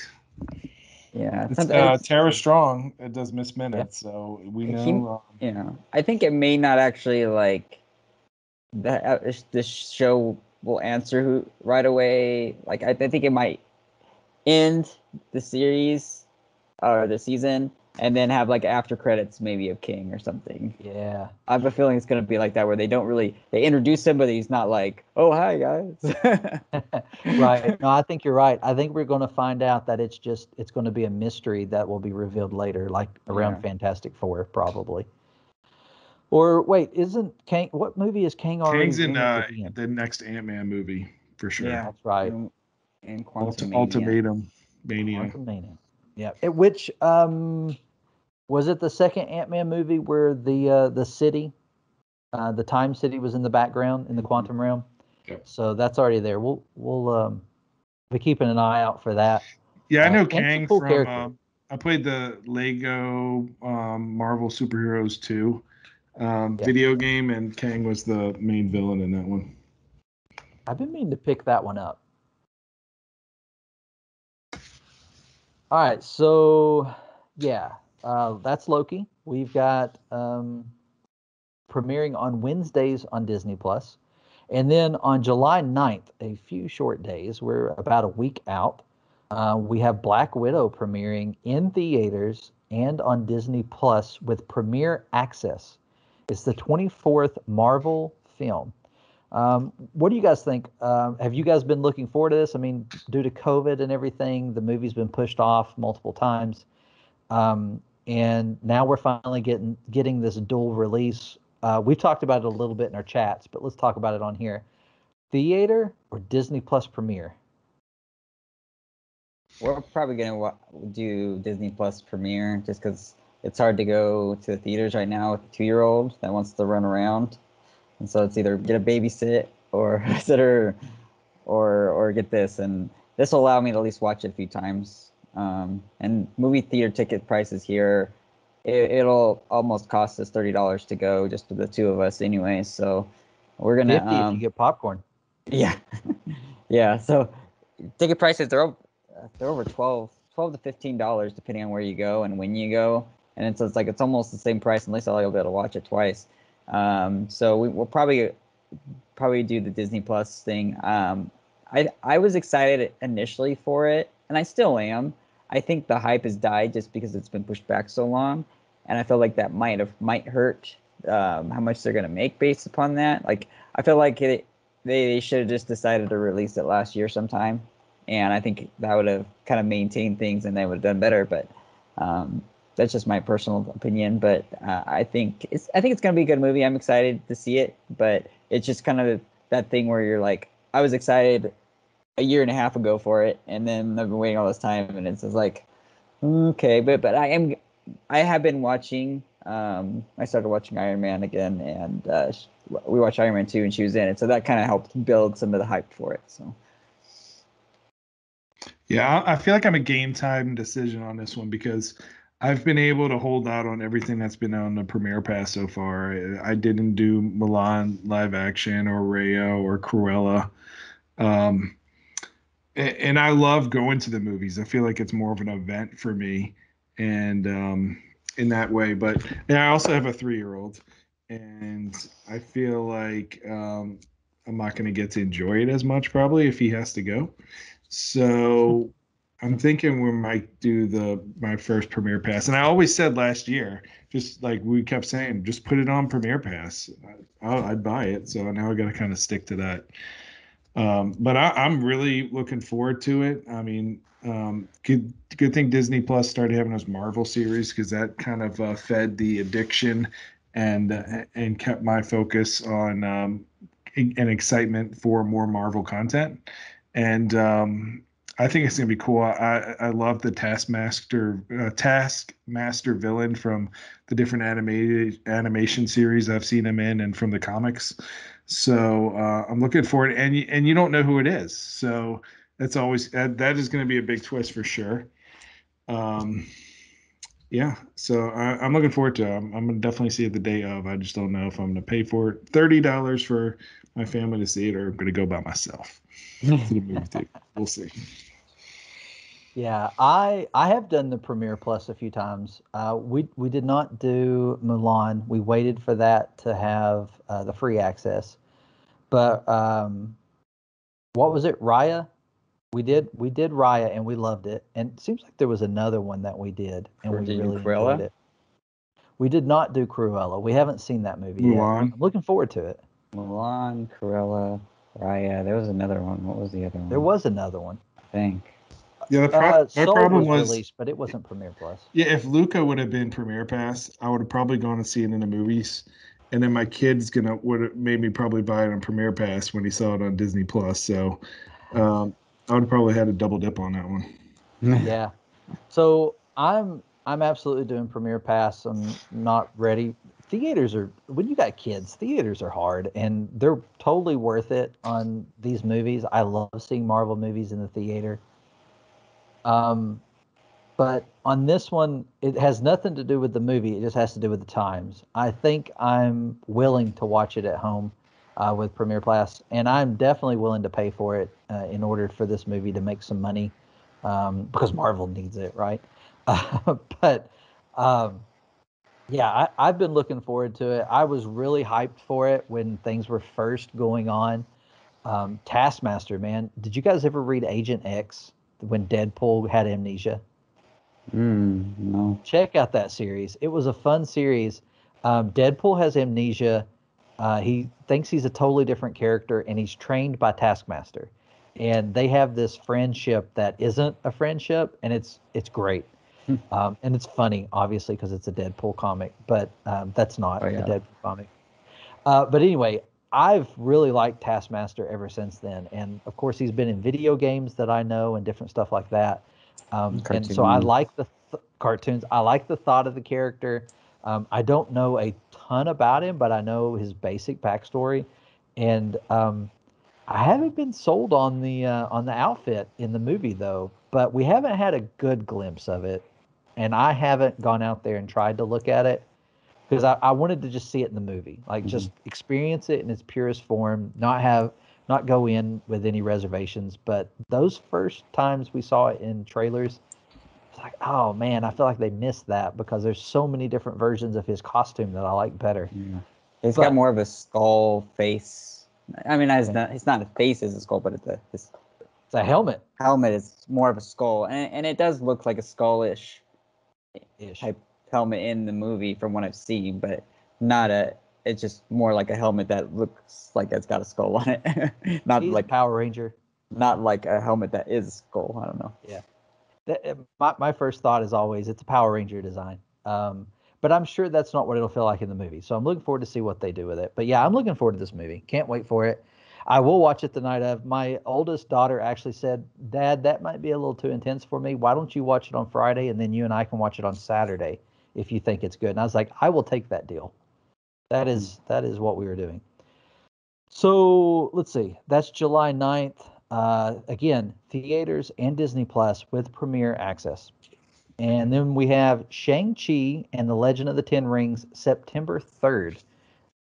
Yeah. It's Tara Strong that does Miss Minutes, so we know. I think it may not actually like that. This show will answer who right away. Like I think it might end the series or the season and then have like after credits maybe of King or something. Yeah. I have a feeling it's going to be like that, where they introduce him, but he's not like, "Oh, hi guys." Right. No, I think you're right. I think we're going to find out that it's going to be a mystery that will be revealed later, like around Fantastic Four, probably. Or wait, isn't Kang? What movie is Kang already Kang's in at the end? the next Ant-Man movie for sure. Yeah, That's right. And Quantum Ultimatum Mania. Quantumania. Yeah. Which was it the second Ant-Man movie where the city, the Time City, was in the background in the quantum realm? Yep. So that's already there. We'll be keeping an eye out for that. Yeah, I know Kang's a Kang cool from. character. I played the Lego Marvel Superheroes 2 Yeah. video game, and Kang was the main villain in that one. I've been meaning to pick that one up. All right, so yeah, that's Loki. We've got premiering on Wednesdays on Disney Plus. And then on July 9th, a few short days, we're about a week out, we have Black Widow premiering in theaters and on Disney Plus with Premiere Access. It's the 24th Marvel film. What do you guys think? Have you guys been looking forward to this? I mean, due to COVID and everything, the movie's been pushed off multiple times. And now we're finally getting this dual release. We've talked about it a little bit in our chats, but let's talk about it on here. Theater or Disney Plus Premiere? We're probably gonna do Disney Plus Premiere just because it's hard to go to the theaters right now with a 2-year-old that wants to run around, and so it's either get a babysit or sitter, or get this, and this will allow me to at least watch it a few times. And movie theater ticket prices here, it'll almost cost us $30 to go just for the two of us anyway. So we're gonna 50 if you get popcorn. yeah, yeah. So ticket prices they're over 12 to $15 depending on where you go and when you go, and it's like it's almost the same price. At least I'll be able to watch it twice. So we'll probably do the Disney Plus thing. I was excited initially for it, and I still am. I think the hype has died just because it's been pushed back so long, and I feel like that might hurt how much they're gonna make based upon that. Like I feel like they should have just decided to release it last year sometime, and I think that would have kind of maintained things and they would have done better. But that's just my personal opinion. But I think it's gonna be a good movie. I'm excited to see it, but it's just kind of that thing where you're like, I was excited a year and a half ago for it, and then I've been waiting all this time, and it's just like, okay. But I have been watching. I started watching Iron Man again, and we watched Iron Man 2, and she was in it, so that kind of helped build some of the hype for it. So. Yeah, I feel like I'm a game time decision on this one because I've been able to hold out on everything that's been on the Premiere Pass so far. I didn't do Milan live action or Rayo or Cruella. And I love going to the movies. I feel like it's more of an event for me, and in that way. But yeah, I also have a 3-year-old, and I feel like I'm not going to get to enjoy it as much probably if he has to go. So I'm thinking we might do my first Premiere Pass. And I always said last year, just like we kept saying, just put it on Premiere Pass. I'd buy it. So now I got to kind of stick to that. But I'm really looking forward to it. I mean, good thing Disney Plus started having those Marvel series because that kind of fed the addiction and kept my focus on and excitement for more Marvel content. And I think it's gonna be cool. I love the Taskmaster villain from the different animation series I've seen him in and from the comics. So I'm looking forward, and you don't know who it is, so that's always that is going to be a big twist for sure. Yeah, so I'm looking forward to it. I'm going to definitely see it the day of. I just don't know if I'm going to pay for it. $30 for my family to see it, or I'm going to go by myself to the movie theater. We'll see. Yeah, I have done the Premiere Plus a few times. We did not do Mulan. We waited for that to have the free access. But what was it, Raya? We did Raya and we loved it. And it seems like there was another one that we did and we really enjoyed it. We did not do Cruella. We haven't seen that movie Mulan. yet. I'm looking forward to it. Mulan, Cruella, Raya. There was another one. What was the other one? There was another one. I think. Yeah, Soul problem was released, but it wasn't Premiere Plus. Yeah, if Luca would have been Premiere Pass, I would have probably gone to see it in the movies, and then my kid's would have made me probably buy it on Premiere Pass when he saw it on Disney Plus. So I would have probably had a double dip on that one. Yeah. So I'm absolutely doing Premiere Pass. I'm not ready. Theaters are, when you got kids, theaters are hard, and they're totally worth it on these movies. I love seeing Marvel movies in the theater. But on this one, it has nothing to do with the movie. It just has to do with the times. I think I'm willing to watch it at home with Premiere Plus, and I'm definitely willing to pay for it in order for this movie to make some money because Marvel needs it, right? But yeah, I've been looking forward to it. I was really hyped for it when things were first going on. Taskmaster, man, did you guys ever read Agent X when Deadpool had amnesia? No. Check out that series. It was a fun series. Deadpool has amnesia. He thinks he's a totally different character, and he's trained by Taskmaster. And they have this friendship that isn't a friendship, and it's great. And it's funny, obviously, because it's a Deadpool comic, but that's not a Deadpool comic. But anyway, I've really liked Taskmaster ever since then. And of course, he's been in video games that I know and different stuff like that. And so I like the cartoons. I like the thought of the character. I don't know a ton about him, but I know his basic backstory. And I haven't been sold on the outfit in the movie though. But we haven't had a good glimpse of it, and I haven't gone out there and tried to look at it because I wanted to just see it in the movie, like just experience it in its purest form, not go in with any reservations. But those first times we saw it in trailers, it's like, oh man, I feel like they missed that because there's so many different versions of his costume that I like better. Yeah. He's got more of a skull face. I mean, it's not a face as a skull, but it's a helmet. Helmet is more of a skull, and it does look like a skullish type helmet in the movie from what I've seen, but it's just more like a helmet that looks like it's got a skull on it. Not He's like Power Ranger. Not like a helmet that is a skull. I don't know. Yeah. My first thought is always it's a Power Ranger design. But I'm sure that's not what it'll feel like in the movie. So I'm looking forward to see what they do with it. But yeah, I'm looking forward to this movie. Can't wait for it. I will watch it the night of. My oldest daughter actually said, "Dad, that might be a little too intense for me. Why don't you watch it on Friday and then you and I can watch it on Saturday if you think it's good?" And I was like, "I will take that deal." That is what we were doing. So let's see. That's July 9th. Again, theaters and Disney Plus with Premiere Access. And then we have Shang-Chi and the Legend of the Ten Rings, September 3rd.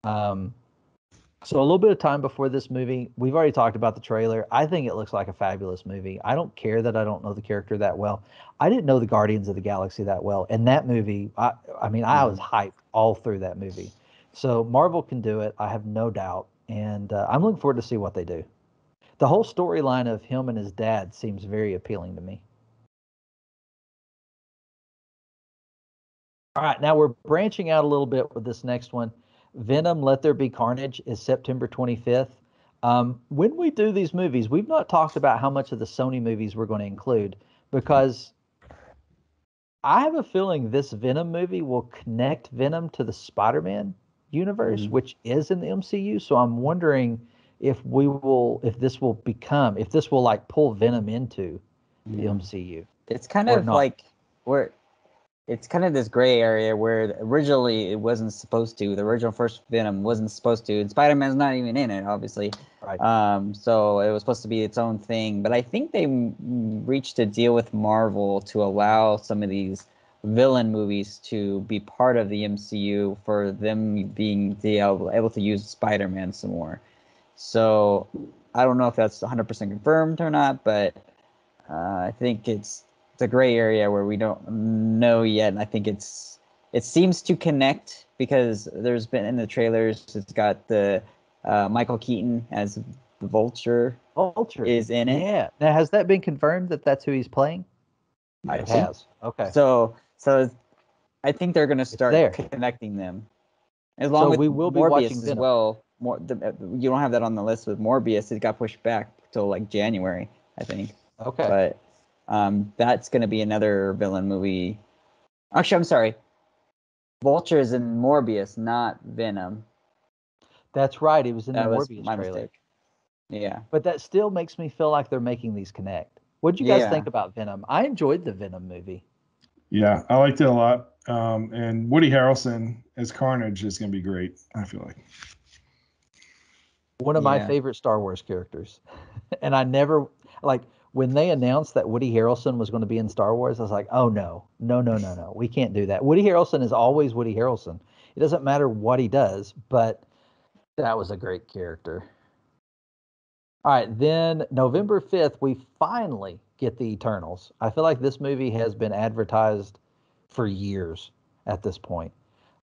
So a little bit of time before this movie. We've already talked about the trailer. I think it looks like a fabulous movie. I don't care that I don't know the character that well. I didn't know the Guardians of the Galaxy that well. And that movie, I was hyped all through that movie. So Marvel can do it. I have no doubt. And I'm looking forward to see what they do. The whole storyline of him and his dad seems very appealing to me. All right, now we're branching out a little bit with this next one. Venom, Let There Be Carnage is September 25th. When we do these movies, we've not talked about how much of the Sony movies we're going to include because I have a feeling this Venom movie will connect Venom to the Spider-Man universe, which is in the MCU. So I'm wondering if this will like pull Venom into the MCU. It's kind of like it's kind of this gray area where originally it wasn't supposed to. The original first Venom wasn't supposed to, and Spider-Man's not even in it, obviously. Right. So it was supposed to be its own thing. But I think they reached a deal with Marvel to allow some of these villain movies to be part of the MCU for them being able to use Spider-Man some more. So I don't know if that's 100% confirmed or not, but I think it's a gray area where we don't know yet, and I think it seems to connect because there's been in the trailers. It's got the Michael Keaton as the Vulture. Vulture is in it. Yeah. Now, has that been confirmed that that's who he's playing? It has. Okay. So I think they're going to start connecting them. Along with we will be Morbius watching as Venom. well. You don't have that on the list with Morbius. It got pushed back till like January, I think. Okay. But that's going to be another villain movie. Actually, I'm sorry. Vulture is in Morbius, not Venom. That's right. It was in the was Morbius my trailer. Mistake. Yeah. But that still makes me feel like they're making these connect. What did you guys think about Venom? I enjoyed the Venom movie. Yeah, I liked it a lot. And Woody Harrelson as Carnage is going to be great, I feel like. One of my favorite Star Wars characters. And I never, like, when they announced that Woody Harrelson was going to be in Star Wars, I was like, oh no, no, no, no, no, we can't do that. Woody Harrelson is always Woody Harrelson. It doesn't matter what he does, but that was a great character. All right, then November 5th, we finally get the Eternals. I feel like this movie has been advertised for years at this point.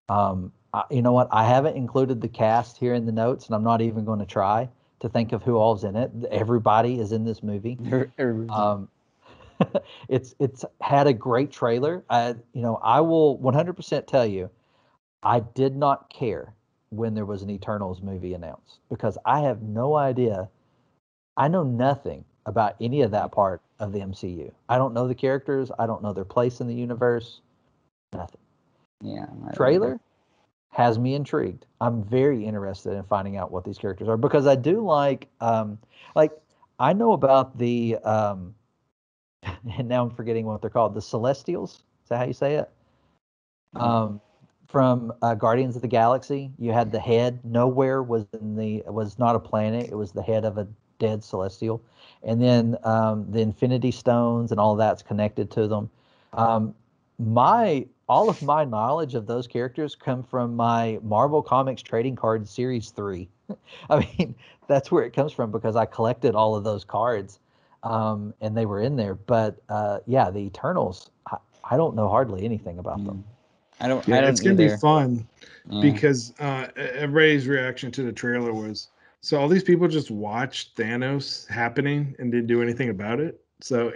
You know what? I haven't included the cast here in the notes, and I'm not even going to try to think of who all's in it. Everybody is in this movie. It's had a great trailer. I will 100% tell you, I did not care when there was an Eternals movie announced because I have no idea. I know nothing about any of that part of the MCU. I don't know the characters. I don't know their place in the universe. Nothing. Yeah. Trailer has me intrigued. I'm very interested in finding out what these characters are because I do like I know about the and now I'm forgetting what they're called. The Celestials. Is that how you say it? From Guardians of the Galaxy, you had the head. Nowhere was not a planet. It was the head of a dead Celestial, and then the Infinity Stones and all that's connected to them. All of my knowledge of those characters come from my Marvel Comics trading card series 3. I mean, that's where it comes from because I collected all of those cards, and they were in there. But yeah, the Eternals, I don't know hardly anything about them. I don't it's gonna be either. fun Yeah. because everybody's reaction to the trailer was, so all these people just watched Thanos happening and didn't do anything about it. So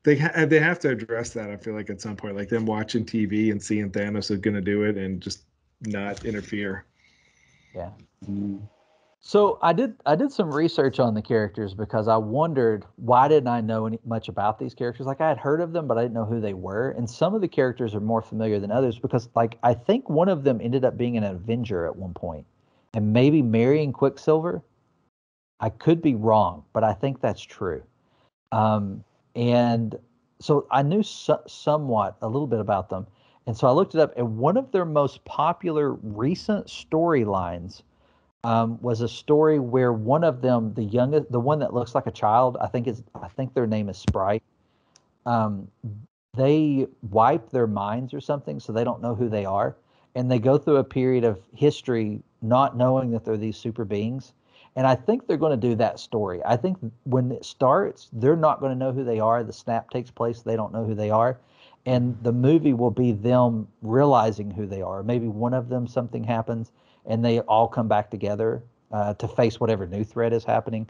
they have to address that. I feel like at some point, like them watching TV and seeing Thanos is going to do it and just not interfere. Yeah. So I did some research on the characters because I wondered why didn't I know much about these characters? Like I had heard of them, but I didn't know who they were. And some of the characters are more familiar than others because like I think one of them ended up being an Avenger at one point, and maybe marrying Quicksilver. I could be wrong, but I think that's true. And so I knew somewhat a little bit about them. And so I looked it up, and one of their most popular recent storylines was a story where one of them, the one that looks like a child, I think their name is Sprite. They wipe their minds or something, so they don't know who they are, and they go through a period of history not knowing that they're these super beings. And I think they're going to do that story. I think when it starts, they're not going to know who they are. The snap takes place, they don't know who they are. And the movie will be them realizing who they are. Maybe one of them, something happens, and they all come back together to face whatever new threat is happening.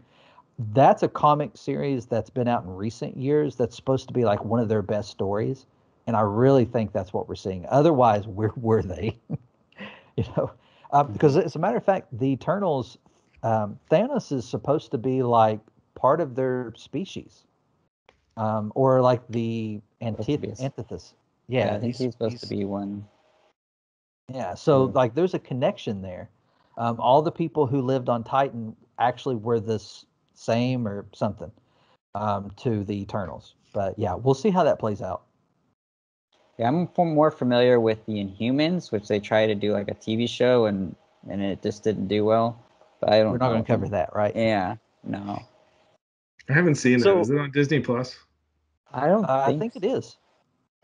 That's a comic series that's been out in recent years that's supposed to be like one of their best stories. And I really think that's what we're seeing. Otherwise, where were they? Because as a matter of fact, the Eternals, Thanos is supposed to be like part of their species, or like the antithesis. Yeah, I think he's supposed to be one. Yeah, so like there's a connection there. All the people who lived on Titan actually were this same or something to the Eternals. But yeah, we'll see how that plays out. Yeah, I'm more familiar with the Inhumans, which they tried to do like a TV show and it just didn't do well. But I don't. We're not going to cover that, right? Yeah, no. I haven't seen it. Is it on Disney Plus? I don't. I think it is.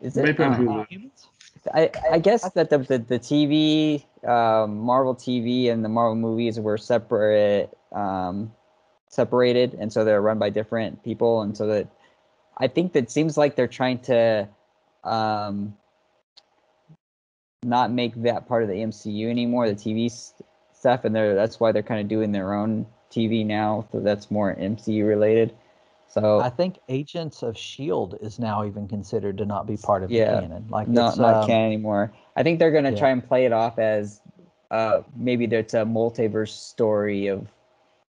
Is it? Maybe on Hulu. I guess that the TV, Marvel TV and the Marvel movies were separated, and so they're run by different people, and so that I think that seems like they're trying to not make that part of the MCU anymore, the TV stuff, and that's why they're kind of doing their own TV now, so that's more MCU related. So I think Agents of S.H.I.E.L.D. is now even considered to not be part of the canon. Like not canon anymore. I think they're going to try and play it off as maybe there's a multiverse story of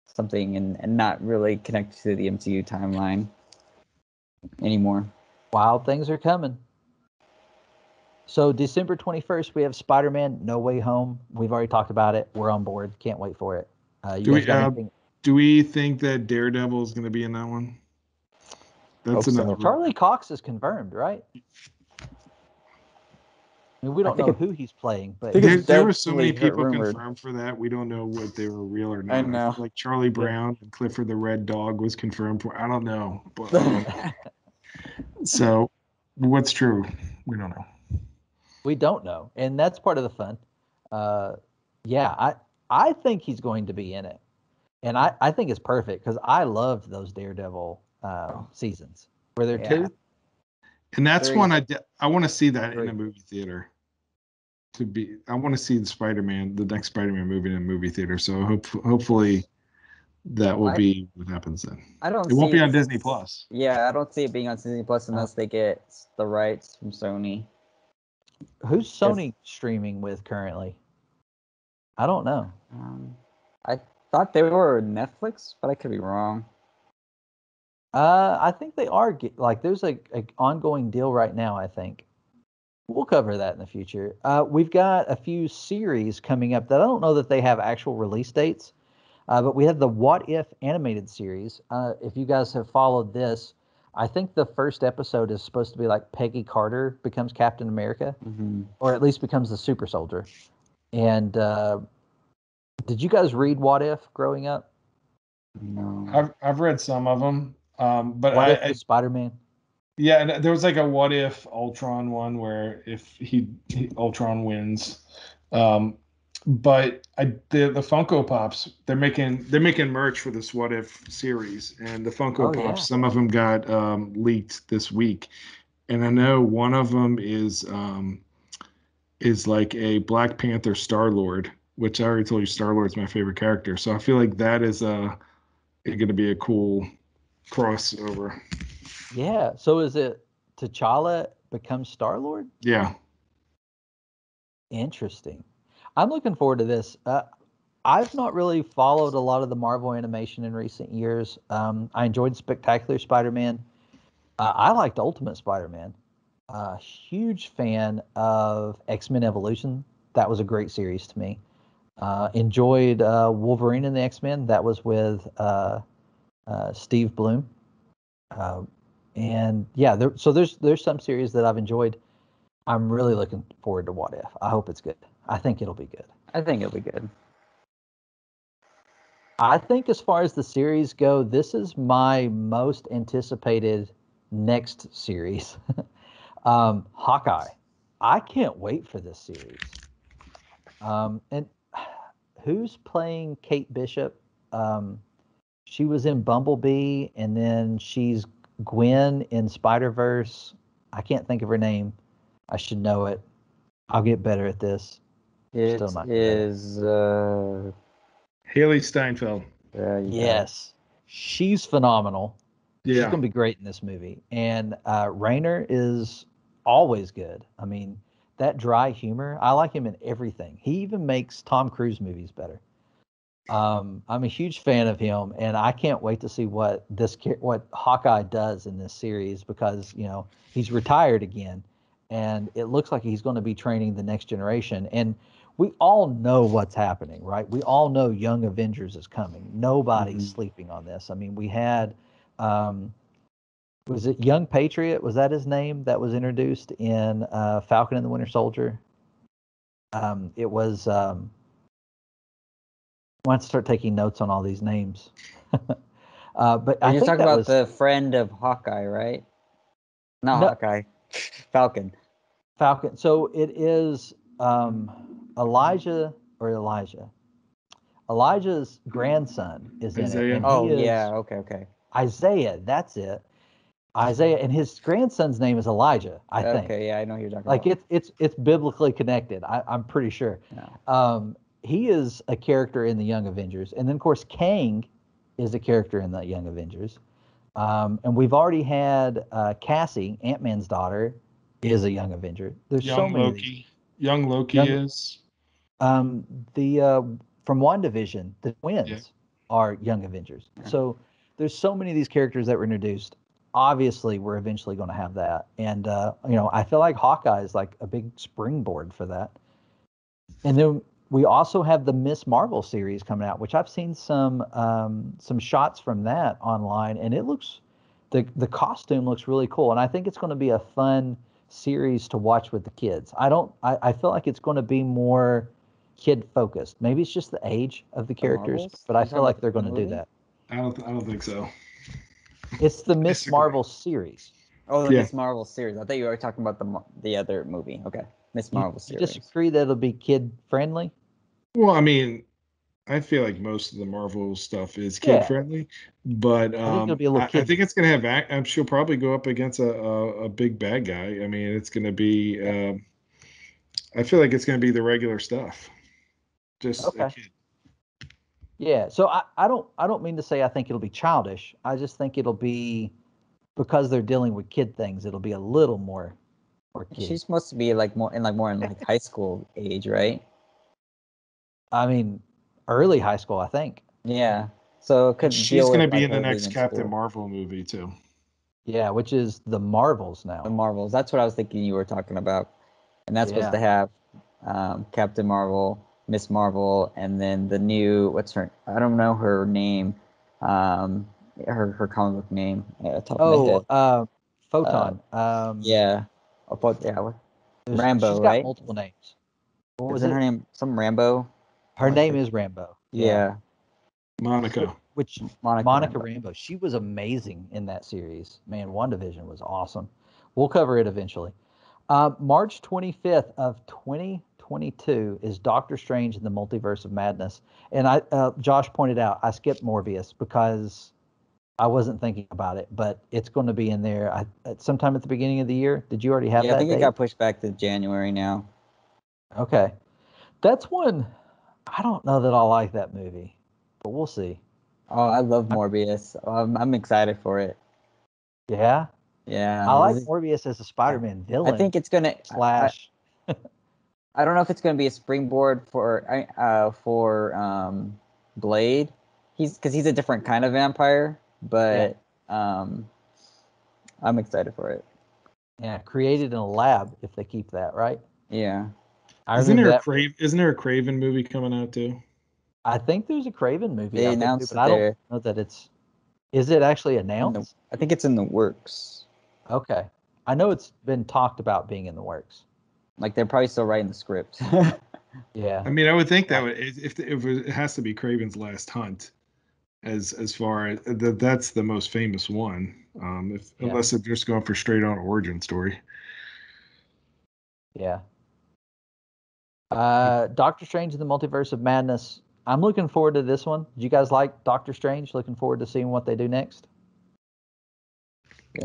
something and not really connected to the MCU timeline anymore. Wild things are coming. So December 21st, we have Spider-Man No Way Home. We've already talked about it. We're on board. Can't wait for it. Do we think that Daredevil is going to be in that one? That's another. Charlie Cox is confirmed, right? I mean, we don't think know it- who he's playing, but think it's There were so many definitely people rumored. confirmed for that. We don't know what they were real or I not. know. feel like Charlie Brown and Clifford the Red Dog was confirmed for. I don't know, but so what's true? We don't know. we don't know, and that's part of the fun. Yeah, I think he's going to be in it, and I think it's perfect because I loved those Daredevil seasons. Were there Yeah. two? And that's Three. one I want to see that in Three. a movie theater. I want to see the next Spider-Man movie in a movie theater. So hopefully that will be what happens then. I don't. It won't see be on Disney Plus. Yeah, I don't see it being on Disney Plus unless they get the rights from Sony. Who's Sony streaming with currently? I don't know. I thought they were Netflix, but I could be wrong. I think they are like there's a ongoing deal right now. I think we'll cover that in the future. We've got a few series coming up that I don't know that they have actual release dates, but we have the What If animated series. If you guys have followed this, I think the first episode is supposed to be like Peggy Carter becomes Captain America, or at least becomes the super soldier. And did you guys read What If growing up? No. I've read some of them, but What If with Spider-Man? Yeah, and there was like a what if Ultron one where if Ultron wins, but the Funko Pops they're making merch for this what if series, and the Funko Pops Yeah. some of them got leaked this week, and I know one of them is like a Black Panther Star-Lord, which I already told you Star-Lord's my favorite character, so I feel like that is going to be a cool crossover. Yeah. So is it T'Challa becomes Star-Lord? Yeah. Interesting. I'm looking forward to this. I've not really followed a lot of the Marvel animation in recent years. I enjoyed Spectacular Spider-Man. I liked Ultimate Spider-Man. Huge fan of X-Men Evolution. That was a great series to me. Enjoyed Wolverine and the X-Men. That was with Steve Bloom. And yeah, there's some series that I've enjoyed. I'm really looking forward to What If. I hope it's good. I think it'll be good. I think it'll be good. I think as far as the series go, this is my most anticipated next series. Hawkeye. I can't wait for this series. And who's playing Kate Bishop? She was in Bumblebee, and then she's Gwen in Spider-Verse. I can't think of her name. I should know it. I'll get better at this. It Still not good. is. Haley Steinfeld. Yes, she's phenomenal. She's Yeah. gonna be great in this movie. And Rayner is always good. I mean, that dry humor. I like him in everything. He even makes Tom Cruise movies better. I'm a huge fan of him, and I can't wait to see what Hawkeye does in this series because he's retired again, and it looks like he's going to be training the next generation. And we all know what's happening, right? We all know Young Avengers is coming. Nobody's sleeping on this. I mean, we had, was it Young Patriot? Was that his name that was introduced in Falcon and the Winter Soldier? It was. I want to start taking notes on all these names. But I You're think talking that about was the friend of Hawkeye, right? Not No. Hawkeye. Falcon. Falcon. So it is Elijah. Elijah's grandson is in it. Isaiah. And Oh, he is yeah. Okay. Isaiah. That's it. Isaiah, and his grandson's name is Elijah. I think. Okay, yeah, I know who you're talking Like about. it's biblically connected. I'm pretty sure. Yeah. He is a character in the Young Avengers, and then of course Kang is a character in the Young Avengers. And we've already had Cassie, Ant-Man's daughter, is a Young Avenger. There's so many of these. Young Loki Young- is. The from WandaVision, the twins are Young Avengers. Yeah. So there's so many of these characters that were introduced. Obviously, we're eventually going to have that, and I feel like Hawkeye is like a big springboard for that. And then we also have the Miss Marvel series coming out, which I've seen some shots from that online, and it looks the costume looks really cool, and I think it's going to be a fun series to watch with the kids. I feel like it's going to be more kid focused. Maybe it's just the age of the characters, Marvels? but I You feel talking like about they're the going to do movie? that. I don't think so. It's the Miss Disagree. Marvel series. Oh, the Yeah. Miss Marvel series. I thought you were talking about the other movie. Okay, Miss Marvel You series. disagree that it'll be kid friendly? Well, I mean, I feel like most of the Marvel stuff is Yeah. kid friendly, but I think it'll be a little I think it's gonna have. She'll probably go up against a big bad guy. I mean, it's gonna be. I feel like it's gonna be the regular stuff. Just a Okay. kid. Yeah. So I don't mean to say I think it'll be childish. I just think it'll be because they're dealing with kid things. It'll be a little more kiddie. She's supposed to be like more in high school age, right? I mean, early high school, I think. Yeah. So it could She's deal gonna with be like in the her next leaving Captain school. Marvel movie too. Yeah, which is the Marvels The now. Marvels. That's what I was thinking you were talking about, and that's supposed Yeah. to have Captain Marvel, Miss Marvel, and then the new I don't know her name, her comic book name top of my head. Photon. Yeah. Oh, but yeah. She's Rambo, got right? multiple names. What was Isn't it? her name some Rambo? Her I name forget. is Rambo. Yeah. Monica. Which Monica Rambeau. She was amazing in that series. Man, WandaVision was awesome. We'll cover it eventually. March 25th of 2022 is Doctor Strange in the Multiverse of Madness. And Josh pointed out, I skipped Morbius because I wasn't thinking about it, but it's going to be in there at sometime at the beginning of the year. Did you already have that I think date? it got pushed back to January now. Okay. That's one, I don't know that I'll like that movie, but we'll see. Oh, I love Morbius. I'm excited for it. Yeah. Yeah. I like Morbius as a Spider-Man villain. I think it's gonna slash. I don't know if it's gonna be a springboard for Blade. He's a different kind of vampire, but I'm excited for it. Yeah, created in a lab if they keep that, right? Yeah. Isn't there a Craven movie coming out too? I think there's a Craven movie They out there too, announced but I don't know that is it actually announced? I think it's in the works. Okay. I know it's been talked about being in the works. Like they're probably still writing the script. Yeah. I mean, I would think that if it has to be Craven's Last Hunt, as far as that's the most famous one. Unless they're just going for straight on origin story. Yeah. Doctor Strange in the Multiverse of Madness. I'm looking forward to this one. Did you guys like Doctor Strange? Looking forward to seeing what they do next?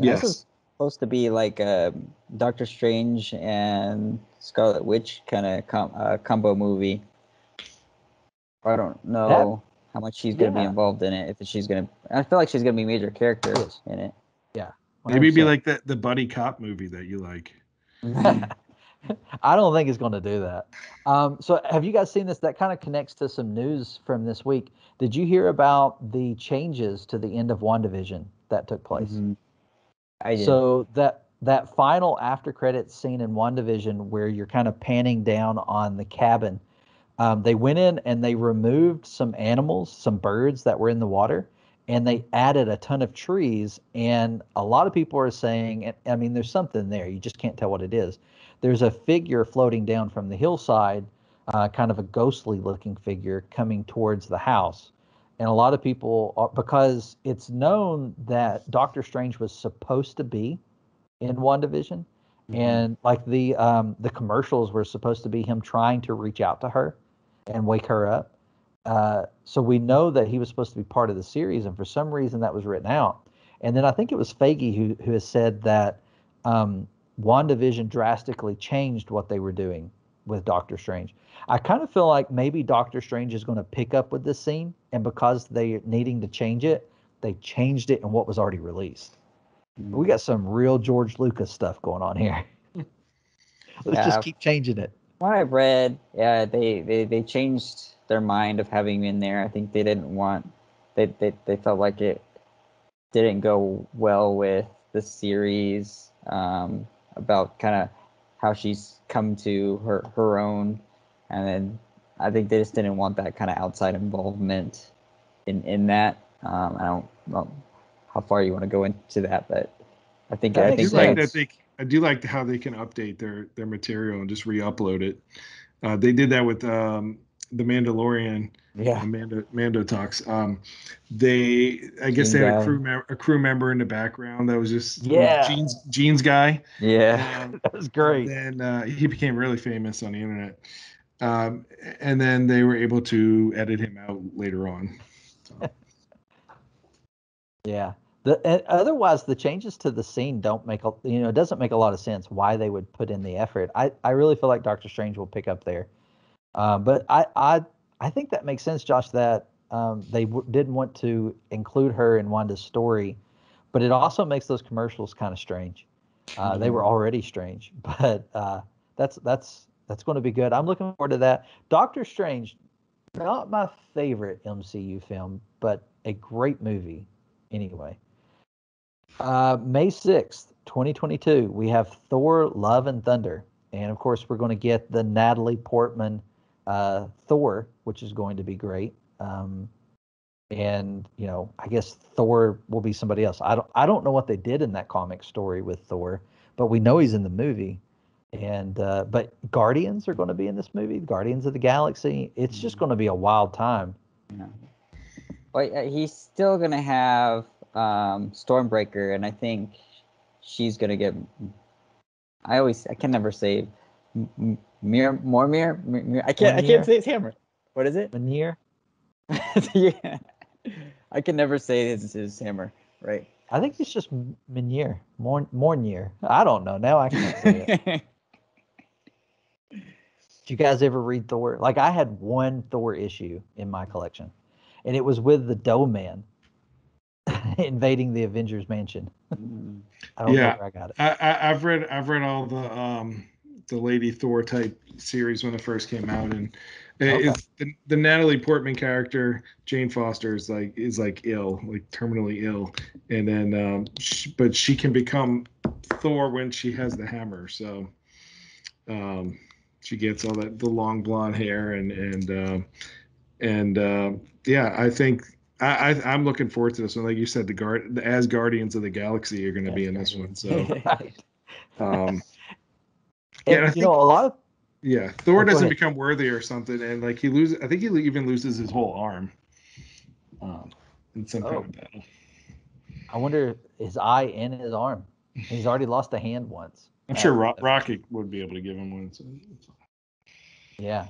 Yes. This is supposed to be like a Doctor Strange and Scarlet Witch kind of combo movie. I don't know how much she's going to be involved in it. I feel like she's going to be a major character in it. Yeah. 100%. Maybe be like the buddy cop movie that you like. I don't think it's going to do that. So have you guys seen this? That kind of connects to some news from this week. Did you hear about the changes to the end of WandaVision that took place? Mm-hmm. I did. So that final after credits scene in WandaVision where you're kind of panning down on the cabin, they went in and they removed some animals, some birds that were in the water, and they added a ton of trees. And a lot of people are saying, I mean, there's something there. You just can't tell what it is. There's a figure floating down from the hillside, kind of a ghostly looking figure coming towards the house. And a lot of people, because it's known that Doctor Strange was supposed to be in WandaVision, and like the commercials were supposed to be him trying to reach out to her and wake her up. So we know that he was supposed to be part of the series, and for some reason that was written out. And then I think it was Feige who has said that WandaVision drastically changed what they were doing with Doctor Strange. I kind of feel like maybe Doctor Strange is going to pick up with this scene, and because they're needing to change it, they changed it in what was already released. We got some real George Lucas stuff going on here. Let's just keep changing it. What I've read, they changed their mind of having him in there. I think they didn't want, they felt like it didn't go well with the series, about kind of how she's come to her own, and then I think they just didn't want that kind of outside involvement in that. I don't know how far you want to go into that, but I think I do like how they can update their material and just re-upload it. They did that with the Mandalorian. Yeah. Mando talks. I guess they Gene had guy. a crew member in the background that was just Yeah. Gene's guy. Yeah. That was And great. then he became really famous on the internet. And then they were able to edit him out later on. So. Yeah. Otherwise, the changes to the scene don't make it doesn't make a lot of sense why they would put in the effort. I really feel like Doctor Strange will pick up there, but I think that makes sense, Josh. That they didn't want to include her in Wanda's story, but it also makes those commercials kind of strange. They were already strange, but that's going to be good. I'm looking forward to that. Doctor Strange, not my favorite MCU film, but a great movie anyway. May 6th, 2022, we have Thor: Love and Thunder. And of course, we're going to get the Natalie Portman Thor, which is going to be great. And I guess Thor will be somebody else. I don't know what they did in that comic story with Thor, but we know he's in the movie. And but Guardians are going to be in this movie, Guardians of the Galaxy. It's just going to be a wild time. Yeah. Well, he's still gonna have Stormbreaker, and I think she's gonna get. I can never say Mormir. I can't say his hammer. What is it? Mjolnir. Yeah. I can never say his hammer, right? I think it's just Mjolnir. Mjolnir. I don't know. Now I can't say it. Did you guys ever read Thor? Like, I had one Thor issue in my collection, and it was with the Doe Man invading the Avengers mansion. I don't know where I got it. I've read all the Lady Thor type series when it first came out, and it's the Natalie Portman character, Jane Foster, is like ill, like terminally ill, and then but she can become Thor when she has the hammer. So she gets all the long blonde hair and yeah, I think. I'm looking forward to this one. Like you said, the Asgardians of the Galaxy are going to be in this one. So, Right. yeah, And, a lot of Thor go doesn't ahead. become worthy or something, and like he loses. I think he even loses his whole arm in some kind of battle. I wonder his eye and his arm. He's already lost a hand once. I'm sure Rocket would be able to give him one. So. Yeah.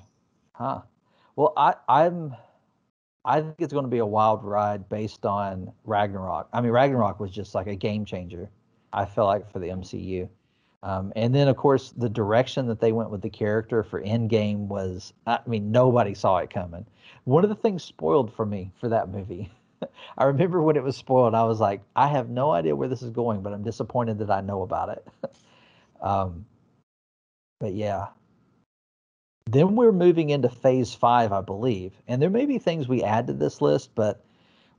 Huh. Well, I think it's going to be a wild ride based on Ragnarok. I mean, Ragnarok was just like a game changer, I feel like, for the MCU. And then, of course, the direction that they went with the character for Endgame was, I mean, nobody saw it coming. One of the things spoiled for me for that movie, I remember when it was spoiled, I was like, I have no idea where this is going, but I'm disappointed that I know about it. But yeah. Then we're moving into phase 5, I believe. And there may be things we add to this list, but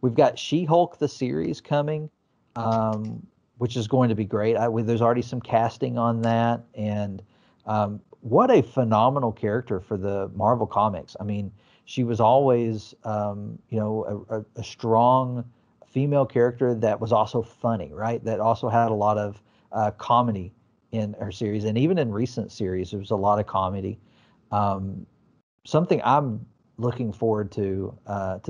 we've got She-Hulk, the series, coming, which is going to be great. There's already some casting on that. And what a phenomenal character for the Marvel Comics. I mean, she was always, a strong female character that was also funny, right? That also had a lot of comedy in her series. And even in recent series, there was a lot of comedy. Something I'm looking forward to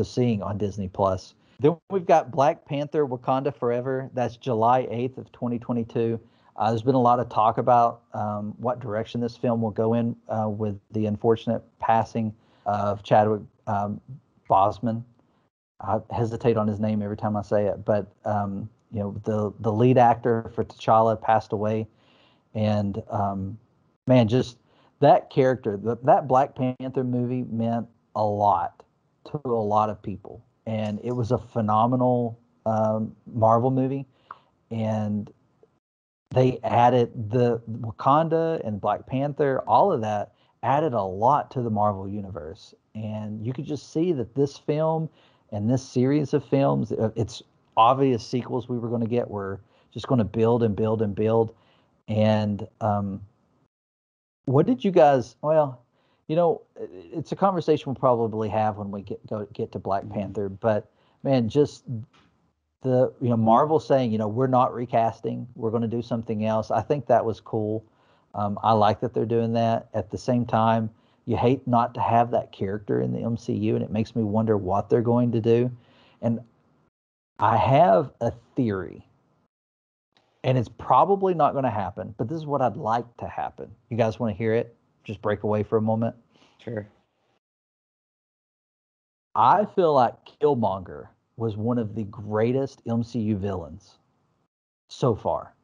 seeing on Disney Plus. Then we've got Black Panther: Wakanda Forever. That's July 8th of 2022. There's been a lot of talk about what direction this film will go in with the unfortunate passing of Chadwick Boseman. I hesitate on his name every time I say it, but the lead actor for T'Challa passed away, and man, just that character, that Black Panther movie meant a lot to a lot of people, and it was a phenomenal Marvel movie, and they added the Wakanda and Black Panther, all of that added a lot to the Marvel universe, and you could just see that this film and this series of films, it's obvious sequels we were going to get, were just going to build and build and build, and what did you guys? Well, it's a conversation we'll probably have when we get to Black Panther. But man, just Marvel saying, we're not recasting, we're going to do something else. I think that was cool. I like that they're doing that. At the same time, you hate not to have that character in the MCU, and it makes me wonder what they're going to do. And I have a theory, and it's probably not going to happen, but this is what I'd like to happen. You guys want to hear it? Just break away for a moment. Sure. I feel like Killmonger was one of the greatest MCU villains so far.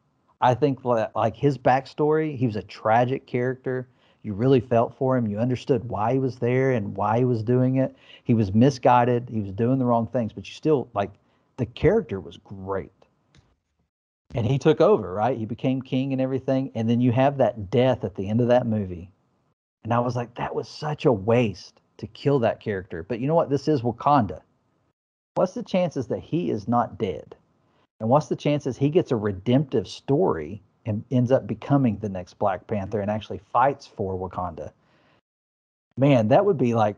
I think like his backstory, he was a tragic character. You really felt for him. You understood why he was there and why he was doing it. He was misguided. He was doing the wrong things, but you still like the character was great. And he took over, right? He became king and everything. And then you have that death at the end of that movie. And I was like, that was such a waste to kill that character. But you know what? This is Wakanda. What's the chances that he is not dead? And what's the chances he gets a redemptive story and ends up becoming the next Black Panther and actually fights for Wakanda? Man, that would be like,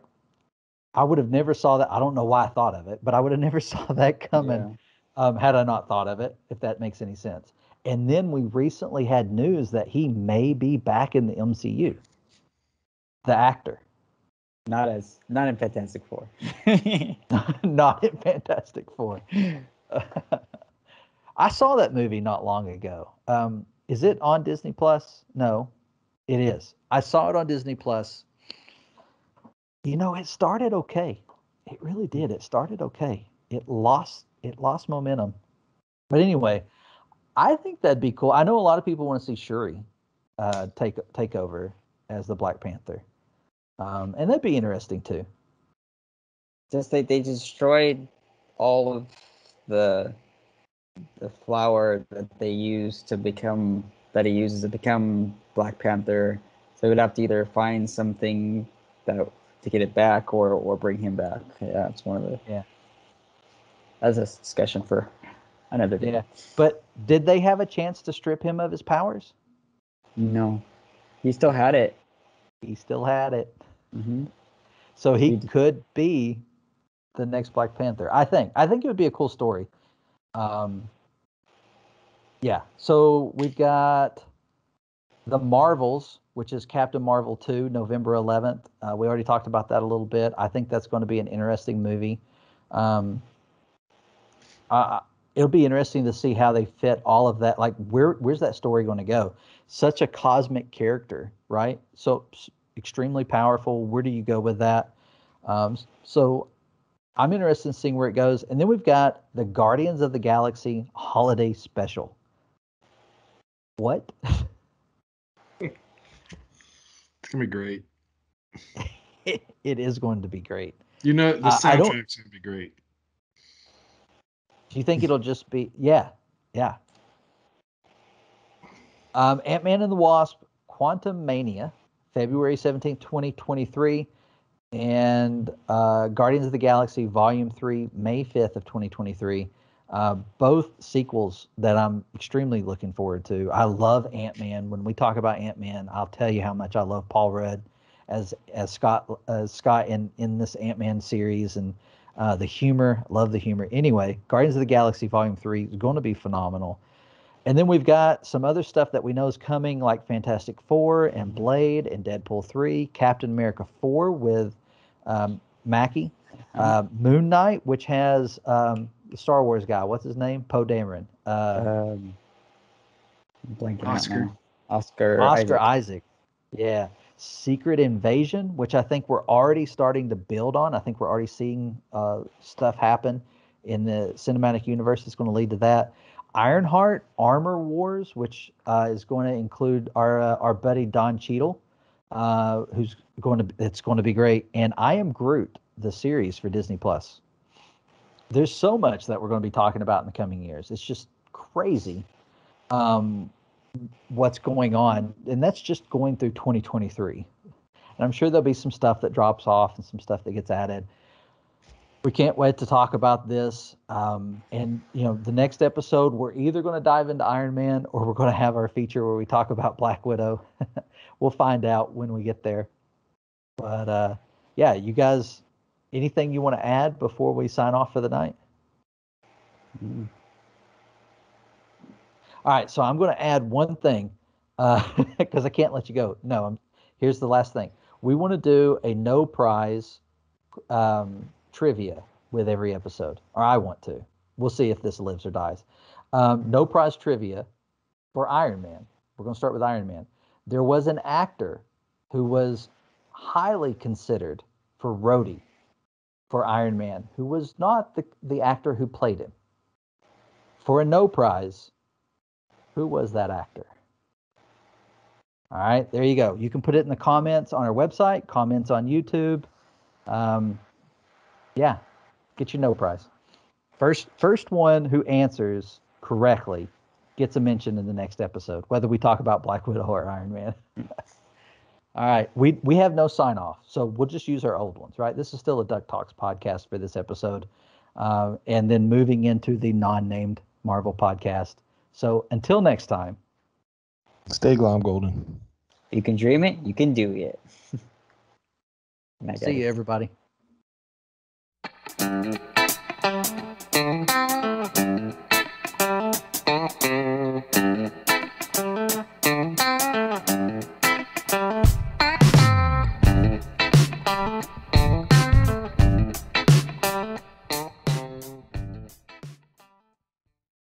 I would have never saw that. I don't know why I thought of it, but I would have never saw that coming had I not thought of it, if that makes any sense. And then we recently had news that he may be back in the MCU, the actor. Not in Fantastic Four. Not in Fantastic Four. I saw that movie not long ago. Is it on Disney Plus? No, it is. I saw it on Disney Plus. It started okay. It really did. It started okay. It lost momentum. But anyway, I think that'd be cool. I know a lot of people want to see Shuri take over as the Black Panther. And that'd be interesting too. Just they destroyed all of the flower that he uses to become Black Panther. So he would have to either find something to get it back or bring him back. Yeah, it's one of the That's a discussion for another day. Yeah. But did they have a chance to strip him of his powers? No. He still had it. He still had it. Mm-hmm. So he could be the next Black Panther. I think it would be a cool story. Yeah. So we've got the Marvels, which is Captain Marvel 2, November 11th. We already talked about that a little bit. I think that's going to be an interesting movie. It'll be interesting to see how they fit all of that. Like, where's that story going to go? Such a cosmic character, right? So extremely powerful. Where do you go with that? So I'm interested in seeing where it goes. And then we've got the Guardians of the Galaxy Holiday Special. What? It's gonna be great. It is going to be great. The soundtrack's gonna be great. Do you think it'll just be yeah. Ant-Man and the Wasp, Quantumania, February 17th, 2023, and Guardians of the Galaxy Volume 3, May 5th of 2023. Both sequels that I'm extremely looking forward to. I love Ant-Man. When we talk about Ant-Man, I'll tell you how much I love Paul Rudd as Scott in this Ant-Man series, and the humor. Love the humor. Anyway, Guardians of the Galaxy Volume 3 is going to be phenomenal. And then we've got some other stuff that we know is coming, like Fantastic Four and Blade and Deadpool 3, Captain America 4 with Mackie, Moon Knight, which has the Star Wars guy. What's his name? Poe Dameron. Blanking Oscar. out now. Oscar Isaac. Yeah. Secret Invasion, which I think we're already starting to build on. I think we're already seeing stuff happen in the cinematic universe that's going to lead to that. Ironheart, Armor Wars, which is going to include our buddy Don Cheadle, it's going to be great. And I Am Groot, the series for Disney Plus. There's so much that we're going to be talking about in the coming years. It's just crazy what's going on, and that's just going through 2023. And I'm sure there'll be some stuff that drops off and some stuff that gets added. We can't wait to talk about this. And the next episode, we're either going to dive into Iron Man or we're going to have our feature where we talk about Black Widow. We'll find out when we get there. But you guys, anything you want to add before we sign off for the night? All right, so I'm going to add one thing because I can't let you go. No, here's the last thing. We want to do a no prize trivia with every episode, or I want to. We'll see if this lives or dies. No prize trivia for Iron Man. We're going to start with Iron Man. There was an actor who was highly considered for Rhodey for Iron Man, who was not the actor who played him. For a no prize, who was that actor? All right, there you go. You can put it in the comments on our website, comments on YouTube. Yeah, get your no prize. First one who answers correctly gets a mention in the next episode, whether we talk about Black Widow or Iron Man. All right, we have no sign off, so we'll just use our old ones, right? This is still a Duck Talks podcast for this episode, and then moving into the non-named Marvel podcast. So until next time, stay glom golden. You can dream it, you can do it. See you, everybody.